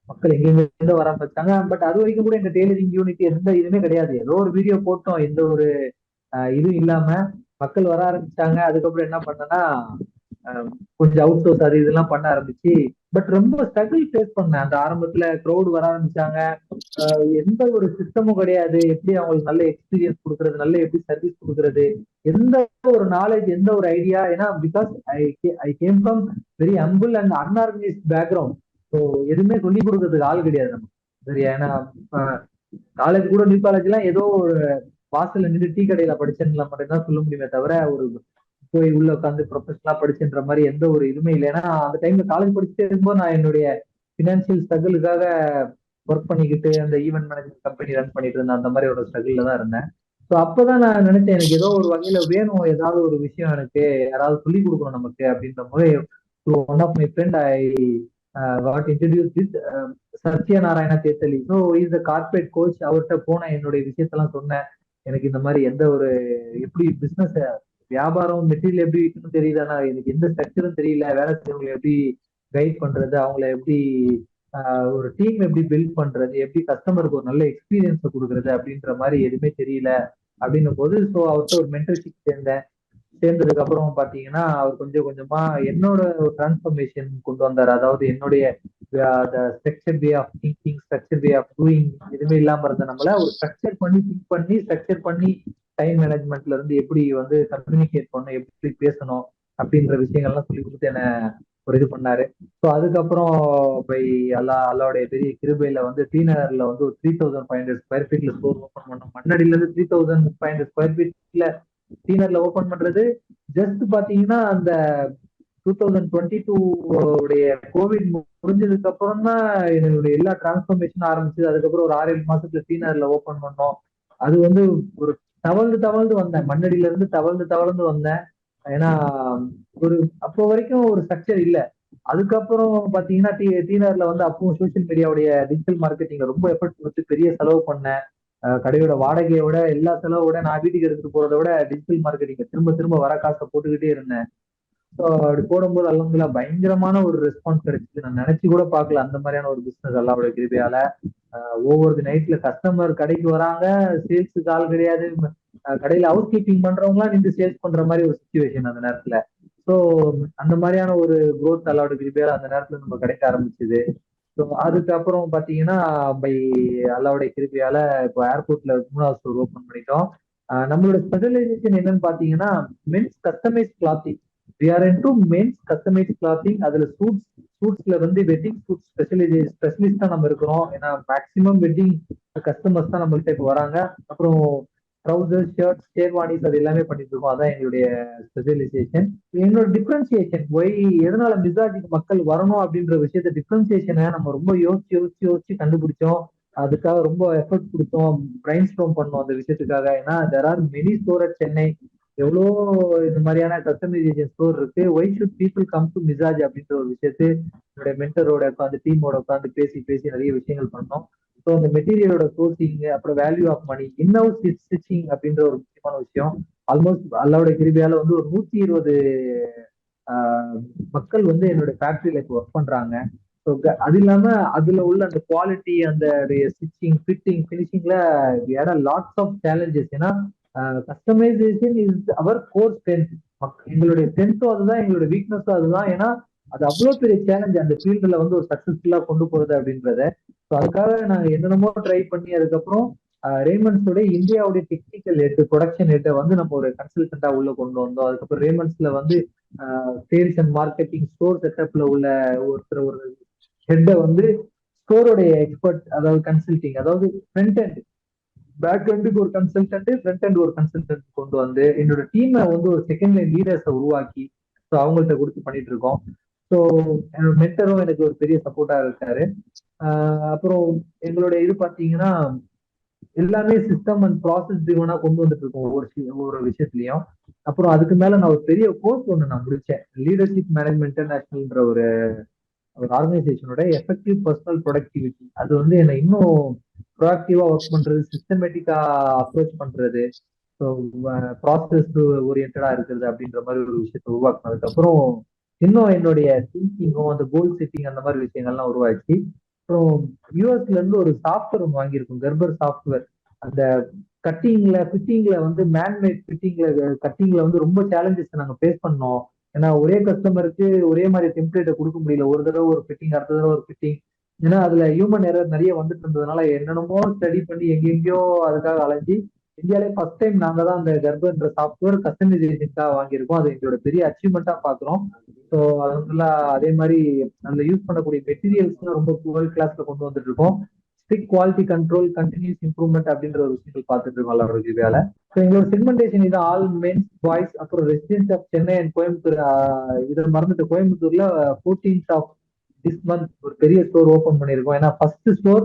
மக்கள் எங்கெங்க வர ஆரம்பிச்சாங்க. பட் அது வரைக்கும் கூட எங்க டெய்லரிங் யூனிட் எந்த இதுவுமே கிடையாது. ஏதோ ஒரு வீடியோ போட்டோம், எந்த ஒரு இதுவும் இல்லாம மக்கள் வர ஆரம்பிச்சாங்க. அதுக்கப்புறம் என்ன பண்ணேன்னா கொஞ்சம் அவுட் சோர்ஸ் அது இதெல்லாம் பண்ண ஆரம்பிச்சு. பட் ரொம்ப ஸ்ட்ரகிள் ஃபேஸ் பண்ணேன். அந்த ஆரம்பத்துல க்ரௌட் வர ஆரம்பிச்சாங்க, எந்த ஒரு சிஸ்டமும் கிடையாது. எப்படி அவங்களுக்கு நல்ல எக்ஸ்பீரியன்ஸ் கொடுக்கறது, நல்ல எப்படி சர்வீஸ் கொடுக்கறது, எந்த ஒரு நாலேஜ், எந்த ஒரு ஐடியா. ஏன்னா because I came from very humble and unorganised background. So எதுவுமே சொல்லி கொடுக்கறதுக்கு ஆள் கிடையாது நமக்கு. சரியா? ஏன்னா காலேஜ் கூட நியூ காலேஜ் எல்லாம் ஏதோ ஒரு வாசல்ல நின்று டீ கடையில படிச்சேன்ல மட்டும்தான் சொல்ல முடியுமே தவிர ஒரு போய் உள்ள உட்காந்து ப்ரொஃபஷனலா படிச்சுன்ற மாதிரி எந்த ஒரு இதுவுமே இல்லை. ஏன்னா அந்த டைம்ல காலேஜ் படிச்சுட்டே இருக்கும்போது நான் என்னுடைய பினான்சியல் ஸ்ட்ரகிளுக்காக ஒர்க் பண்ணிக்கிட்டு அந்த ஈவென்ட் மேனேஜ்மெண்ட் கம்பெனி ரன் பண்ணிட்டு இருந்தேன். அந்த மாதிரி ஒரு ஸ்ட்ரகிள்ல தான் இருந்தேன். ஸோ அப்பதான் நான் நினைச்சேன் எனக்கு ஏதோ ஒரு வகையில வேணும், ஏதாவது ஒரு விஷயம் எனக்கு யாராவது சொல்லி கொடுக்கணும் நமக்கு அப்படின்ற போது one of my friend I was introduce with Satya Narayana Thethali. So is the corporate coach. அவர்கிட்ட போன என்னுடைய விஷயத்தெல்லாம் சொன்னேன். எனக்கு இந்த மாதிரி எந்த ஒரு எப்படி பிசினஸ் வியாபாரம் மெட்டீரியல் எப்படி விற்கணும்னு தெரியல, ஆனா எனக்கு எந்த ஸ்ட்ரக்சரும் தெரியல, வேலை செய்யவங்களை எப்படி கைட் பண்றது, அவங்கள எப்படி ஒரு டீம் எப்படி பில்ட் பண்றது, எப்படி கஸ்டமருக்கு ஒரு நல்ல எக்ஸ்பீரியன்ஸை கொடுக்கறது அப்படின்ற மாதிரி எதுவுமே தெரியல அப்படின்னும் போது ஸோ அவர்கிட்ட ஒரு மென்டர்ஷிப் சேர்ந்தேன். சேர்ந்ததுக்கு அப்புறம் பாத்தீங்கன்னா அவர் கொஞ்சம் கொஞ்சமா என்னோட ஒரு டிரான்ஸ்ஃபர்மேஷன் கொண்டு வந்தார். அதாவது என்னுடைய structure way of thinking, structure way of doing எதுவுமே இல்லாம இருந்த நம்மள ஒரு ஸ்ட்ரக்சர் பண்ணி திங்க் பண்ணி ஸ்ட்ரக்சர் பண்ணி டைம் மேனேஜ்மெண்ட்ல இருந்து எப்படி வந்து கம்யூனிகேட் பண்ணணும், எப்படி பேசணும் அப்படின்ற விஷயங்கள்லாம் சொல்லி கொடுத்து என்ன ஒரு இது பண்ணாரு. ஸோ அதுக்கப்புறம் பை அல்லாவுடைய பெரிய கிருபையில வந்து டி நகர்ல வந்து ஒரு 3500 ஸ்கொயர் ஃபீட்ல ஸ்டோர் ஓப்பன் பண்ணோம். மண்ணடியில இருந்து 3500 ஸ்கொயர் ஃபீட்ல டி நகர்ல ஓப்பன் பண்றது ஜஸ்ட் பாத்தீங்கன்னா அந்த 2022 உடைய கோவிட் முடிஞ்சதுக்கு அப்புறம் தான் என்னுடைய எல்லா டிரான்ஸ்ஃபர்மேஷனும் ஆரம்பிச்சது. அதுக்கப்புறம் ஒரு 6-7 மாசத்துல டி நகர்ல ஓப்பன் பண்ணோம். அது வந்து ஒரு தவழ்ந்து வந்தேன், மண்ணடியில இருந்து தவழ்ந்து வந்தேன். ஏன்னா ஒரு அப்போ வரைக்கும் ஒரு ஸ்ட்ரக்சர் இல்ல. அதுக்கப்புறம் பாத்தீங்கன்னா டி நகர்ல வந்து அப்பவும் சோசியல் மீடியாவுடைய டிஜிட்டல் மார்க்கெட்டிங்ல ரொம்ப எஃபர்ட் கொடுத்து பெரிய செலவு பண்ணேன். கடையோட வாடகையோட எல்லா செலவோட நான் வீட்டுக்கு எடுத்துட்டு போறதை விட டிஜிட்டல் மார்க்கெட்டிங் திரும்ப வர காசை போட்டுக்கிட்டே இருந்தேன். ஸோ அப்படி போடும்போது அல்ஹம்துலில்லாஹ் பயங்கரமான ஒரு ரெஸ்பான்ஸ் கிடைச்சது. நான் நினைச்சு கூட பார்க்கல அந்த மாதிரியான ஒரு பிசினஸ் அல்லாஹ்வுடைய கிருபையால. ஒவ்வொரு நைட்ல கஸ்டமர் கடைக்கு வராங்க, சேல்ஸுக்கு ஆள் கிடையாது, கடையில ஹவுஸ் கீப்பிங் பண்றவங்களாம் நின்று சேல்ஸ் பண்ற மாதிரி ஒரு சுச்சுவேஷன் அந்த நேரத்துல. ஸோ அந்த மாதிரியான ஒரு growth அல்லாஹ்வுடைய கிருபையால அந்த நேரத்துல நம்ம கிடைக்க ஆரம்பிச்சது. ஸோ அதுக்கப்புறம் பாத்தீங்கன்னா பை அல்லாஹ்வுடைய கிருபையால இப்போ ஏர்போர்ட்ல 3வது ஸ்டோர் ஓப்பன் பண்ணிட்டோம். நம்மளோட ஸ்பெஷலைசேஷன் என்னன்னு பாத்தீங்கன்னா men's customise clothing. we are into men's customized clothing. அதுல சூட்ஸ்ல வந்து வெட்டிங் சூட் ஸ்பெஷலிஸ்டா நம்ம இருக்கிறோம். ஏன்னா மேக்சிமம் வெட்டிங் கஸ்டமர்ஸ் தான் நம்மள்கிட்ட இப்போ வராங்க. அப்புறம் ட்ரௌசர்ஸ், ஷர்ட், ஷேர்வானிஸ் அது எல்லாமே பண்ணிட்டு இருக்கோம். அதான் எங்களுடைய ஸ்பெஷலைசேஷன். என்னோட டிஃபரன்சியேஷன் எதனால மிசாஜுக்கு மக்கள் வரணும் அப்படின்ற விஷயத்த டிஃபரன்சியேஷனை நம்ம ரொம்ப யோசிச்சு கண்டுபிடிச்சோம். அதுக்காக ரொம்ப எஃபர்ட் கொடுத்தோம், பிரைன் ஸ்டார்ம் பண்ணோம் அந்த விஷயத்துக்காக. ஏன்னா there are many store at Chennai, எவ்வளோ இந்த மாதிரியான கஸ்டமைசேஷன் ஸ்டோர் இருக்கு. Why should people come to Misaj அப்படின்ற ஒரு விஷயத்து என்னுடைய மென்டரோட உட்காந்து டீமோட உட்காந்து பேசி நிறைய விஷயங்கள் பண்ணோம். ஸோ அந்த மெட்டீரியலோட சோர்சிங், அப்புறம் value of money, in-house stitching அப்படின்ற ஒரு முக்கியமான விஷயம். ஆல்மோஸ்ட் அல்லாவோட கிருபையால வந்து ஒரு 120 மக்கள் வந்து என்னோட ஃபேக்டரியில இப்போ ஒர்க் பண்றாங்க. ஸோ அது இல்லாம அதுல உள்ள அந்த குவாலிட்டி, அந்த ஸ்டிச்சிங், ஃபிட்டிங், ஃபினிஷிங்ல லாட்ஸ் ஆஃப் சேலஞ்சஸ். ஏன்னா customisation is our core strength. எங்களுடைய ஸ்ட்ரென்த்தும் அதுதான், எங்களுடைய வீக்னஸும் அதுதான். ஏன்னா அது அவ்வளவு பெரிய சேலஞ்ச் அந்த ஃபீல்டுல வந்து ஒரு சக்சஸ்ஃபுல்லா கொண்டு போறது அப்படின்றத. ஸோ அதுக்காக நாங்க என்னென்னமோ ட்ரை பண்ணி அதுக்கப்புறம் ரேமண்ட்ஸோட இந்தியாவுடைய டெக்னிக்கல் ஹெட், ப்ரொடக்ஷன் ஹெட்டை வந்து நம்ம ஒரு கன்சல்டண்டா உள்ள கொண்டு வந்தோம். அதுக்கப்புறம் ரேமண்ட்ஸ்ல வந்து சேல்ஸ் அண்ட் மார்க்கெட்டிங் ஸ்டோர் செட்டப்ல உள்ள ஒரு ஹெட்டை வந்து ஸ்டோருடைய எக்ஸ்பர்ட், அதாவது கன்சல்டிங், அதாவது ஃப்ரண்ட் அண்ட் பேக் எண்டுக்கு ஒரு கன்சல்டன்ட், ஃப்ரண்ட் அண்ட் ஒரு கன்சல்டன்ட் கொண்டு வந்து என்னோட டீமை வந்து ஒரு செகண்ட் லைன் லீடர்ஸை உருவாக்கி ஸோ அவங்கள்ட்ட கொடுத்து பண்ணிட்டு இருக்கோம். ஸோ என்னோட மென்டரும் எனக்கு ஒரு பெரிய சப்போர்ட்டா இருக்காரு. அப்புறம் எங்களுடைய இது பார்த்தீங்கன்னா எல்லாமே சிஸ்டம் அண்ட் ப்ராசஸ் டிரைவனா கொண்டு வந்துட்டு இருக்கோம் ஒவ்வொரு விஷயத்துலயும். அப்புறம் அதுக்கு மேல நான் ஒரு பெரிய கோர்ஸ் ஒன்று நான் முடிச்சேன், லீடர்ஷிப் மேனேஜ்மெண்ட் இன்டர்நேஷனல்ன்ற ஒரு ஆர்கனைசேஷனோட எஃபெக்டிவ் பர்சனல் ப்ரொடக்டிவிட்டி. அது வந்து என்னை இன்னும் ப்ரோஆக்டிவா ஒர்க் பண்றது, சிஸ்டமேட்டிக்கா அப்ரோச் பண்றது, ஸோ ப்ராசஸ் ஓரியன்டா இருக்கிறது அப்படின்ற மாதிரி ஒரு விஷயத்தை உருவாக்குனதுக்கு அப்புறம் இன்னும் என்னுடைய திங்கிங்கும் அந்த கோல் செட்டிங் அந்த மாதிரி விஷயங்கள்லாம் உருவாச்சு. அப்புறம் யூஎஸ்ல இருந்து ஒரு சாஃப்ட்வேர் ஒன்று வாங்கியிருக்கோம், கர்பர் சாஃப்ட்வேர். அந்த கட்டிங்ல ஃபிட்டிங்ல வந்து மேன்மேட் கட்டிங்ல வந்து ரொம்ப சேலஞ்சஸ் நாங்கள் ஃபேஸ் பண்ணோம். ஏன்னா ஒரே கஸ்டமருக்கு ஒரே மாதிரி டெம்ப்ளேட்டை கொடுக்க முடியல. ஒரு தடவை ஒரு ஃபிட்டிங், அடுத்த தடவை ஒரு ஃபிட்டிங். ஏன்னா அதுல ஹியூமன் எரர் நிறைய வந்துட்டு இருந்ததுனால என்னென்னமோ ஸ்டடி பண்ணி எங்கெங்கயோ அதுக்காக அலைஞ்சி இந்தியாவிலே ஃபர்ஸ்ட் டைம் நாங்க தான் அந்த கர்ப்பன்ற சாஃப்ட்வேர் கஸ்டமைசேஷனுக்காக வாங்கியிருக்கோம். அது எங்களோட பெரிய அச்சீவ்மெண்டா பாக்குறோம். ஸோ அதனால அதே மாதிரி அதுல யூஸ் பண்ணக்கூடிய மெட்டீரியல்ஸ் ரொம்ப வேர்ல்ட் கிளாஸ்ல கொண்டு வந்துட்டு இருக்கோம். Strict quality control, continuous improvement அப்படின்ற ஒரு விஷயங்கள் பார்த்துட்டு இருக்கோம் எல்லாரோட வேலை. ஸோ எங்களோட செக்மெண்டேஷன் இது ஆல் மென்ஸ், பாய்ஸ், அப்புறம் residence of Chennai and Coimbatore. இதை மறந்துட்டு கோயம்புத்தூர்ல 14th of this month ஒரு பெரிய ஸ்டோர் ஓபன் பண்ணியிருக்கோம். ஏன்னா first store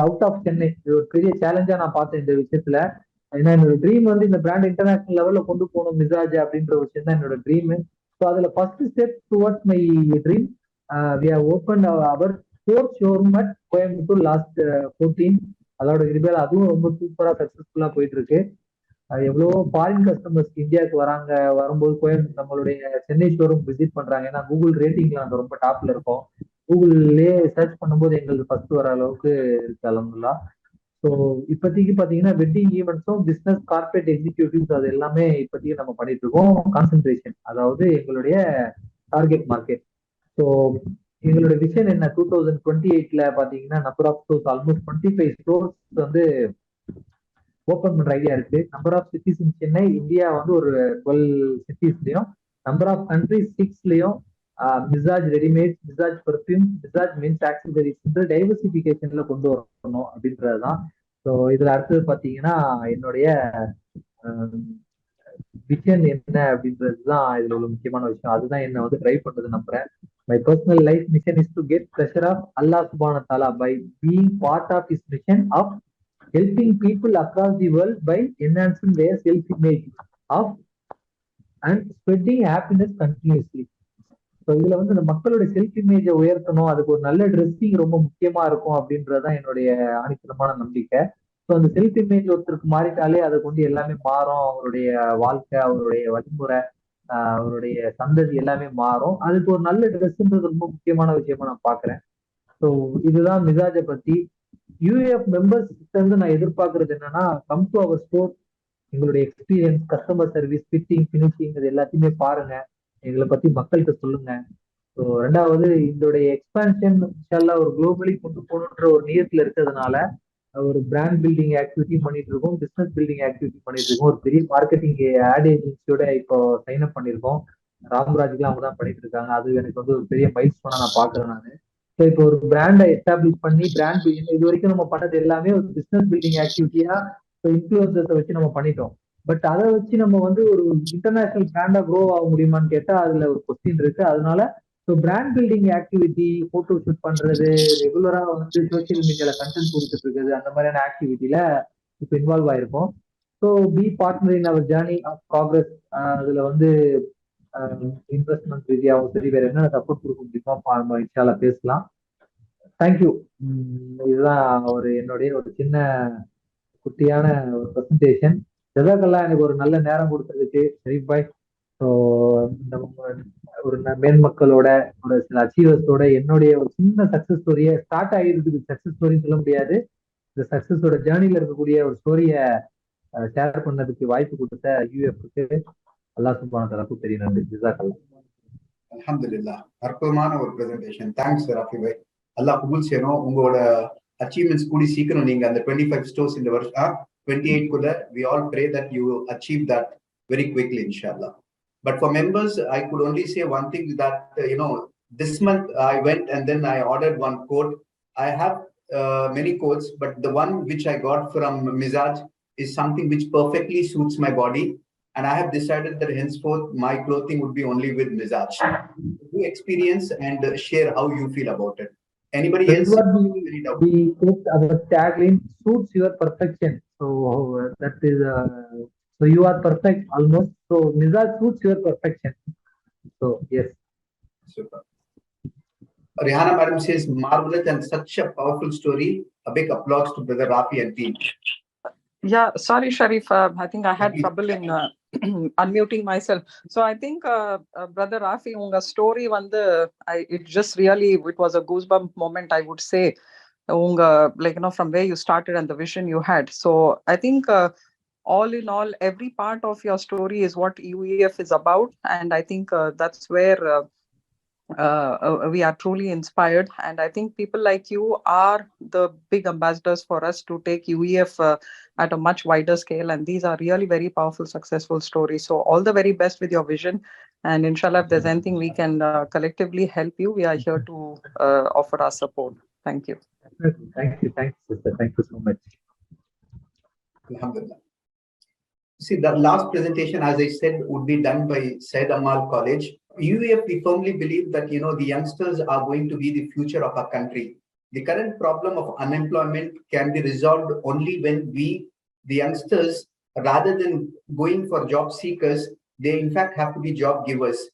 out of Chennai. இது ஒரு பெரிய சேலஞ்சா நான் பார்த்தேன் இந்த விஷயத்துல. ஏன்னா என்னோட ட்ரீம் வந்து இந்த பிராண்ட் இன்டர்நேஷனல் லெவல்ல கொண்டு போகணும் மிசாஜ் அப்படின்ற விஷயம் தான் என்னோட ட்ரீம். ஸோ அதுல first step towards my dream. We have open our fourth showroom at Coimbatore last 14. அதோட இருபேல அதுவும் ரொம்ப சூப்பரா சக்சஸ்ஃபுல்லா போயிட்டு இருக்கு. எவ்வளவோ ஃபாரின் கஸ்டமர்ஸ் இந்தியாவுக்கு வராங்க, வரும்போது கோயம்புத்தூர் நம்மளுடைய சென்னை ஷோரூம் விசிட் பண்றாங்க. ஏன்னா கூகுள் ரேட்டிங்ல நாங்க ரொம்ப டாப்ல இருக்கோம். கூகுள்லயே சர்ச் பண்ணும்போது எங்களுக்கு ஃபர்ஸ்ட் வர அளவுக்கு இருக்கு அல்ஹம்துலில்லாஹ். ஸோ இப்போதைக்கு பாத்தீங்கன்னா வெட்டிங் ஈவெண்ட்ஸும் பிசினஸ் கார்பரேட் எக்ஸிக்யூட்டிவ்ஸ் அது எல்லாமே இப்போதைக்கு நம்ம பண்ணிட்டு இருக்கோம். கான்சென்ட்ரேஷன் அதாவது எங்களுடைய டார்கெட் மார்க்கெட். ஸோ எங்களுடைய விஷன் என்ன, 2028ல பாத்தீங்கன்னா number of stores almost 25 stores வந்து ஓபன் பண்ற ஐடியா இருக்கு. Number of cities in Chennai, India வந்து ஒரு 12 சிட்டிஸ்லயும், நம்பர் ஆஃப் கண்ட்ரிஸ் 6லயும் Misaj readymade, Misaj perfume, Misaj men's accessories டைவர்சிபிகேஷன்ல கொண்டு வரணும் அப்படின்றதுதான். ஸோ இதுல அடுத்தது பாத்தீங்கன்னா என்னுடைய விஷன் என்ன அப்படின்றதுதான் இதுல உள்ள முக்கியமான விஷயம். அதுதான் என்ன வந்து ட்ரைவ் பண்றது நம்புறேன். My personal life mission is to get pleasure of அல்லாஹ் சுப்ஹானஹு வ தஆலா by being part of his mission of helping people across the world by enhancing their self-image of and spreading happiness continuously. So இதுல வந்து இந்த மக்களோட self இமேஜை உயர்த்தணும், அதுக்கு ஒரு நல்ல ட்ரெஸ்ஸிங் ரொம்ப முக்கியமா இருக்கும் அப்படின்றதுதான் என்னுடைய ஆணித்தரமான நம்பிக்கை. ஸோ அந்த செல்ஃப் இமேஜ் ஒருத்தருக்கு மாறிட்டாலே அதை கொண்டு எல்லாமே மாறும். அவருடைய வாழ்க்கை, அவருடைய வழிமுறை, அவருடைய சந்ததி எல்லாமே மாறும். அதுக்கு ஒரு நல்ல ட்ரெஸ்ன்றது ரொம்ப முக்கியமான விஷயமா நான் பாக்குறேன். ஸோ இதுதான் மிசாஜை பத்தி. யூஏஎஃப் மெம்பர்ஸ் இருந்து நான் எதிர்பார்க்கறது என்னன்னா, கம் டு அவர் ஸ்டோர், எங்களுடைய experience, customer service, fitting, finishing இது எல்லாத்தையுமே பாருங்க, எங்களை பத்தி மக்கள்கிட்ட சொல்லுங்க. ஸோ ரெண்டாவது இதோடைய எக்ஸ்பான்ஷன் இன்ஷால்லா ஒரு குளோபலி கொண்டு போகணுன்ற ஒரு நியத்துல இருக்கிறதுனால ஒரு பிராண்ட் பில்டிங் ஆக்டிவிட்டி பண்ணிட்டு இருக்கோம், பிசினஸ் பில்டிங் ஆக்டிவிட்டி பண்ணிட்டு இருக்கோம். ஒரு பெரிய மார்க்கெட்டிங் ஆட் ஏஜென்சியோட இப்போ சைன் அப் பண்ணிருக்கோம். ராம்ராஜ்லாம் அவங்க தான் பண்ணிட்டு இருக்காங்க. அது எனக்கு வந்து ஒரு பெரிய மைல் ஸ்டோனா நான் பாக்குறேன் நான். ஸோ இப்போ ஒரு பிராண்டை எஸ்டாப்ளிஷ் பண்ணி பிராண்ட் இது வரைக்கும் நம்ம பண்ணது எல்லாமே ஒரு பிசினஸ் பில்டிங் ஆக்டிவிட்டியா இன்ஃபுளுசர்ஸை வச்சு நம்ம பண்ணிட்டோம். பட் அதை வச்சு நம்ம வந்து ஒரு இன்டர்நேஷனல் பிராண்டா க்ரோ ஆக முடியுமான்னு கேட்டா அதுல ஒரு கொஸ்டின் இருக்கு. அதனால so brand building activity, photo shoot பண்றது, ரெகுலரா வந்து சோசியல் மீடியால கண்டென்ட் கொடுத்துட்டு இருக்குது, அந்த மாதிரியான ஆக்டிவிட்டியில இப்போ இன்வால்வ் ஆயிருக்கோம். So be partner in our journey of progress. அதுல வந்து இன்வெஸ்ட்மெண்ட் ரீதியாகவும் சரி, வேற என்ன சப்போர்ட் கொடுக்க முடியுமோ இன்ஷால்லா பேசலாம். தேங்க்யூ. இதுதான் ஒரு என்னுடைய ஒரு சின்ன குட்டியான ஒரு பிரசன்டேஷன். ஜஸாக்கல்லாஹ் எனக்கு ஒரு நல்ல நேரம் கொடுத்ததுக்கு ஷரீஃப் பாய். ஸோ ஒரு மேன்மக்களோட ஒரு சில அச்சீவர்ஸோட என்னுடைய ஒரு சின்ன சக்சஸ் ஸ்டோரியை ஸ்டார்ட் ஆகிருக்கு. சக்சஸ் ஸ்டோரின்னு சொல்ல முடியாது, இந்த சக்சஸோட ஜேர்னில இருக்கக்கூடிய ஒரு ஸ்டோரியை ஷேர் பண்ணதுக்கு வாய்ப்பு கொடுத்த யூஎஃப்க்கு அல்லாஹ் சுப்ஹானஹு வ தஆலாக்கு பெரிய நன்றி. ஜஸாக்கல்லாஹ். அல்ஹம்துலில்லாஹ், அற்புதமான ஒரு பிரசன்டேஷன். தேங்க்ஸ் ரஃபி பாய். அல்லாஹ் கபூல் செய்யணும். உங்களோட அச்சீவ்மெண்ட்ஸ் கூடி சீக்கிரம் நீங்க அந்த 25 ஸ்டோர்ஸ் இந்த வருஷம் 28 குள்ள we all pray that you achieve that very quickly inshallah. But for members I could only say one thing, that this month I went and then I ordered one coat. I have many coats, but the one which I got from MIZAJ is something which perfectly suits my body, and I have decided that henceforth my clothing would be only with MIZAJ. Do experience and share how you feel about it. Anybody else? We put our tagline, suits your perfection. So that is so you are perfect almost. So MIZAJ suits your perfection. So yes. Super. Rihanna madam says marvelous and such a powerful story. A big applause to brother Rafi and team. Yeah, sorry Sharif, I think I had trouble in unmuting myself. So I think brother Rafi, unga story vandu it just really, it was a goosebump moment, I would say. Unga, like from where you started and the vision you had. So I think all in all, every part of your story is what UEF is about, and I think that's where we are truly inspired, and I think people like you are the big ambassadors for us to take UEF at a much wider scale, and these are really very powerful, successful stories. So all the very best with your vision, and inshallah if there's anything we can collectively help you, we are here to offer our support. Thank you. Definitely. Thank you, sister. Thank you so much. Alhamdulillah. See, the last presentation, as I said, would be done by Syed Amal College. UAF, we firmly believe that, the youngsters are going to be the future of our country. The current problem of unemployment can be resolved only when we, the youngsters, rather than going for job seekers, they in fact have to be job givers.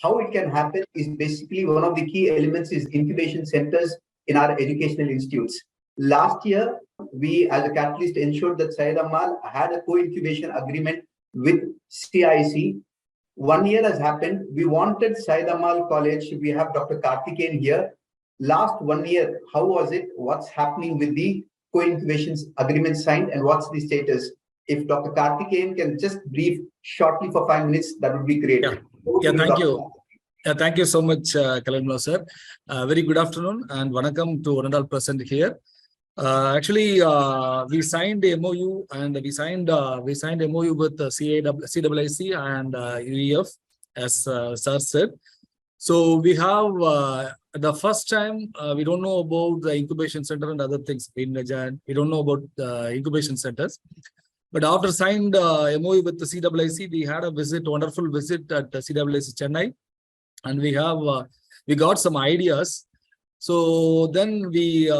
How it can happen is basically one of the key elements is incubation centers in our educational institutes. Last year, we as a catalyst ensured that Syed Amal had a co-incubation agreement with CIC. 1 year has happened. We wanted Syed Amal College. We have Dr. Karthikeyan here. Last 1 year, how was it? What's happening with the co-incubation agreement signed and what's the status? If Dr. Karthikeyan can just brief shortly for 5 minutes, that would be great. Yeah, thank you. Thank you so much, Kalamla sir. Very good afternoon and welcome to one and all present here. Actually, we signed a MOU and we signed MOU with CIC and UEF, as sir said. So we have the first time we don't know about the incubation center and other things in MIZAJ. We don't know about incubation centers. But after signed MOU with the CIC, we had a wonderful visit at CIC Chennai, and we got some ideas. So then we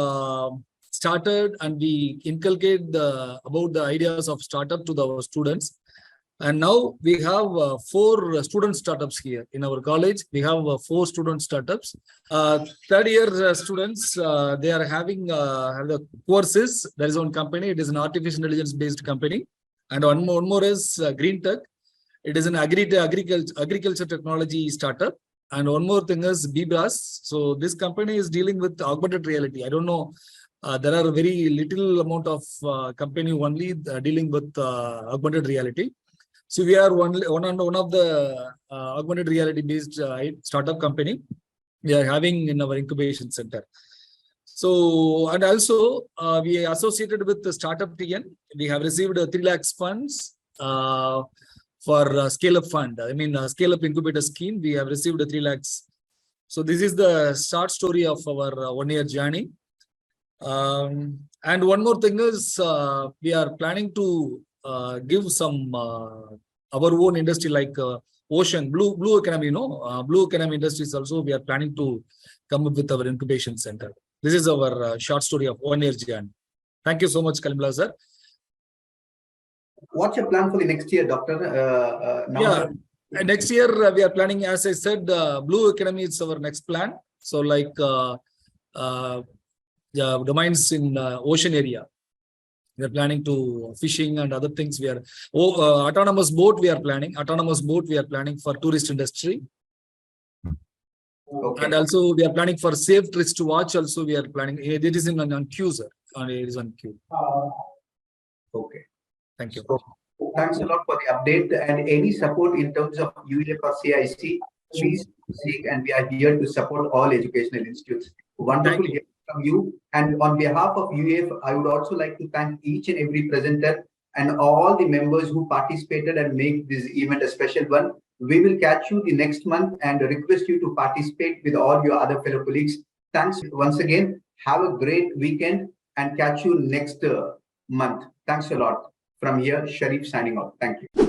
started and we inculcate about the ideas of startup to our students. And now we have 4 student startups here in our college. We have 4 student startups. Third year students, they are having the courses. There is one company. It is an artificial intelligence based company. And one more is Green Tech. It is an agriculture technology startup. And one more thing is BBRAS. So this company is dealing with augmented reality. I don't know. There are very little amount of company only dealing with augmented reality. So we are one of the augmented reality based startup company we are having in our incubation center. So, and also we associated with the startup TN. We have received 3 lakhs funds for scale up fund. I mean, scale up incubator scheme. We have received 3 lakhs. So this is the start story of our 1 year journey. And one more thing is we are planning to give some our own industry like ocean blue economy, blue economy industries also. We are planning to come up with our incubation center. This is our short story of 1 year journey. Thank you so much, Kalimla sir. What's your plan for the next year, Doctor? Next year we are planning, as I said, blue economy is our next plan. So like domains in ocean area. We are planning to fishing and other things. We are autonomous boat. We are planning for tourist industry. Okay. And also we are planning for safe trips to watch. Also we are planning. It is on queue, sir. It is on queue. Okay. Thank you. So, thanks a lot for the update and any support in terms of UEF or CIC. Please seek, and we are here to support all educational institutes. Wonderful hearing from you. And on behalf of UEF, I would also like to thank each and every presenter and all the members who participated and make this event a special one. We will catch you the next month and request you to participate with all your other fellow colleagues. Thanks once again. Have a great weekend and catch you next month. Thanks a lot. From here, Sharif signing off. Thank you.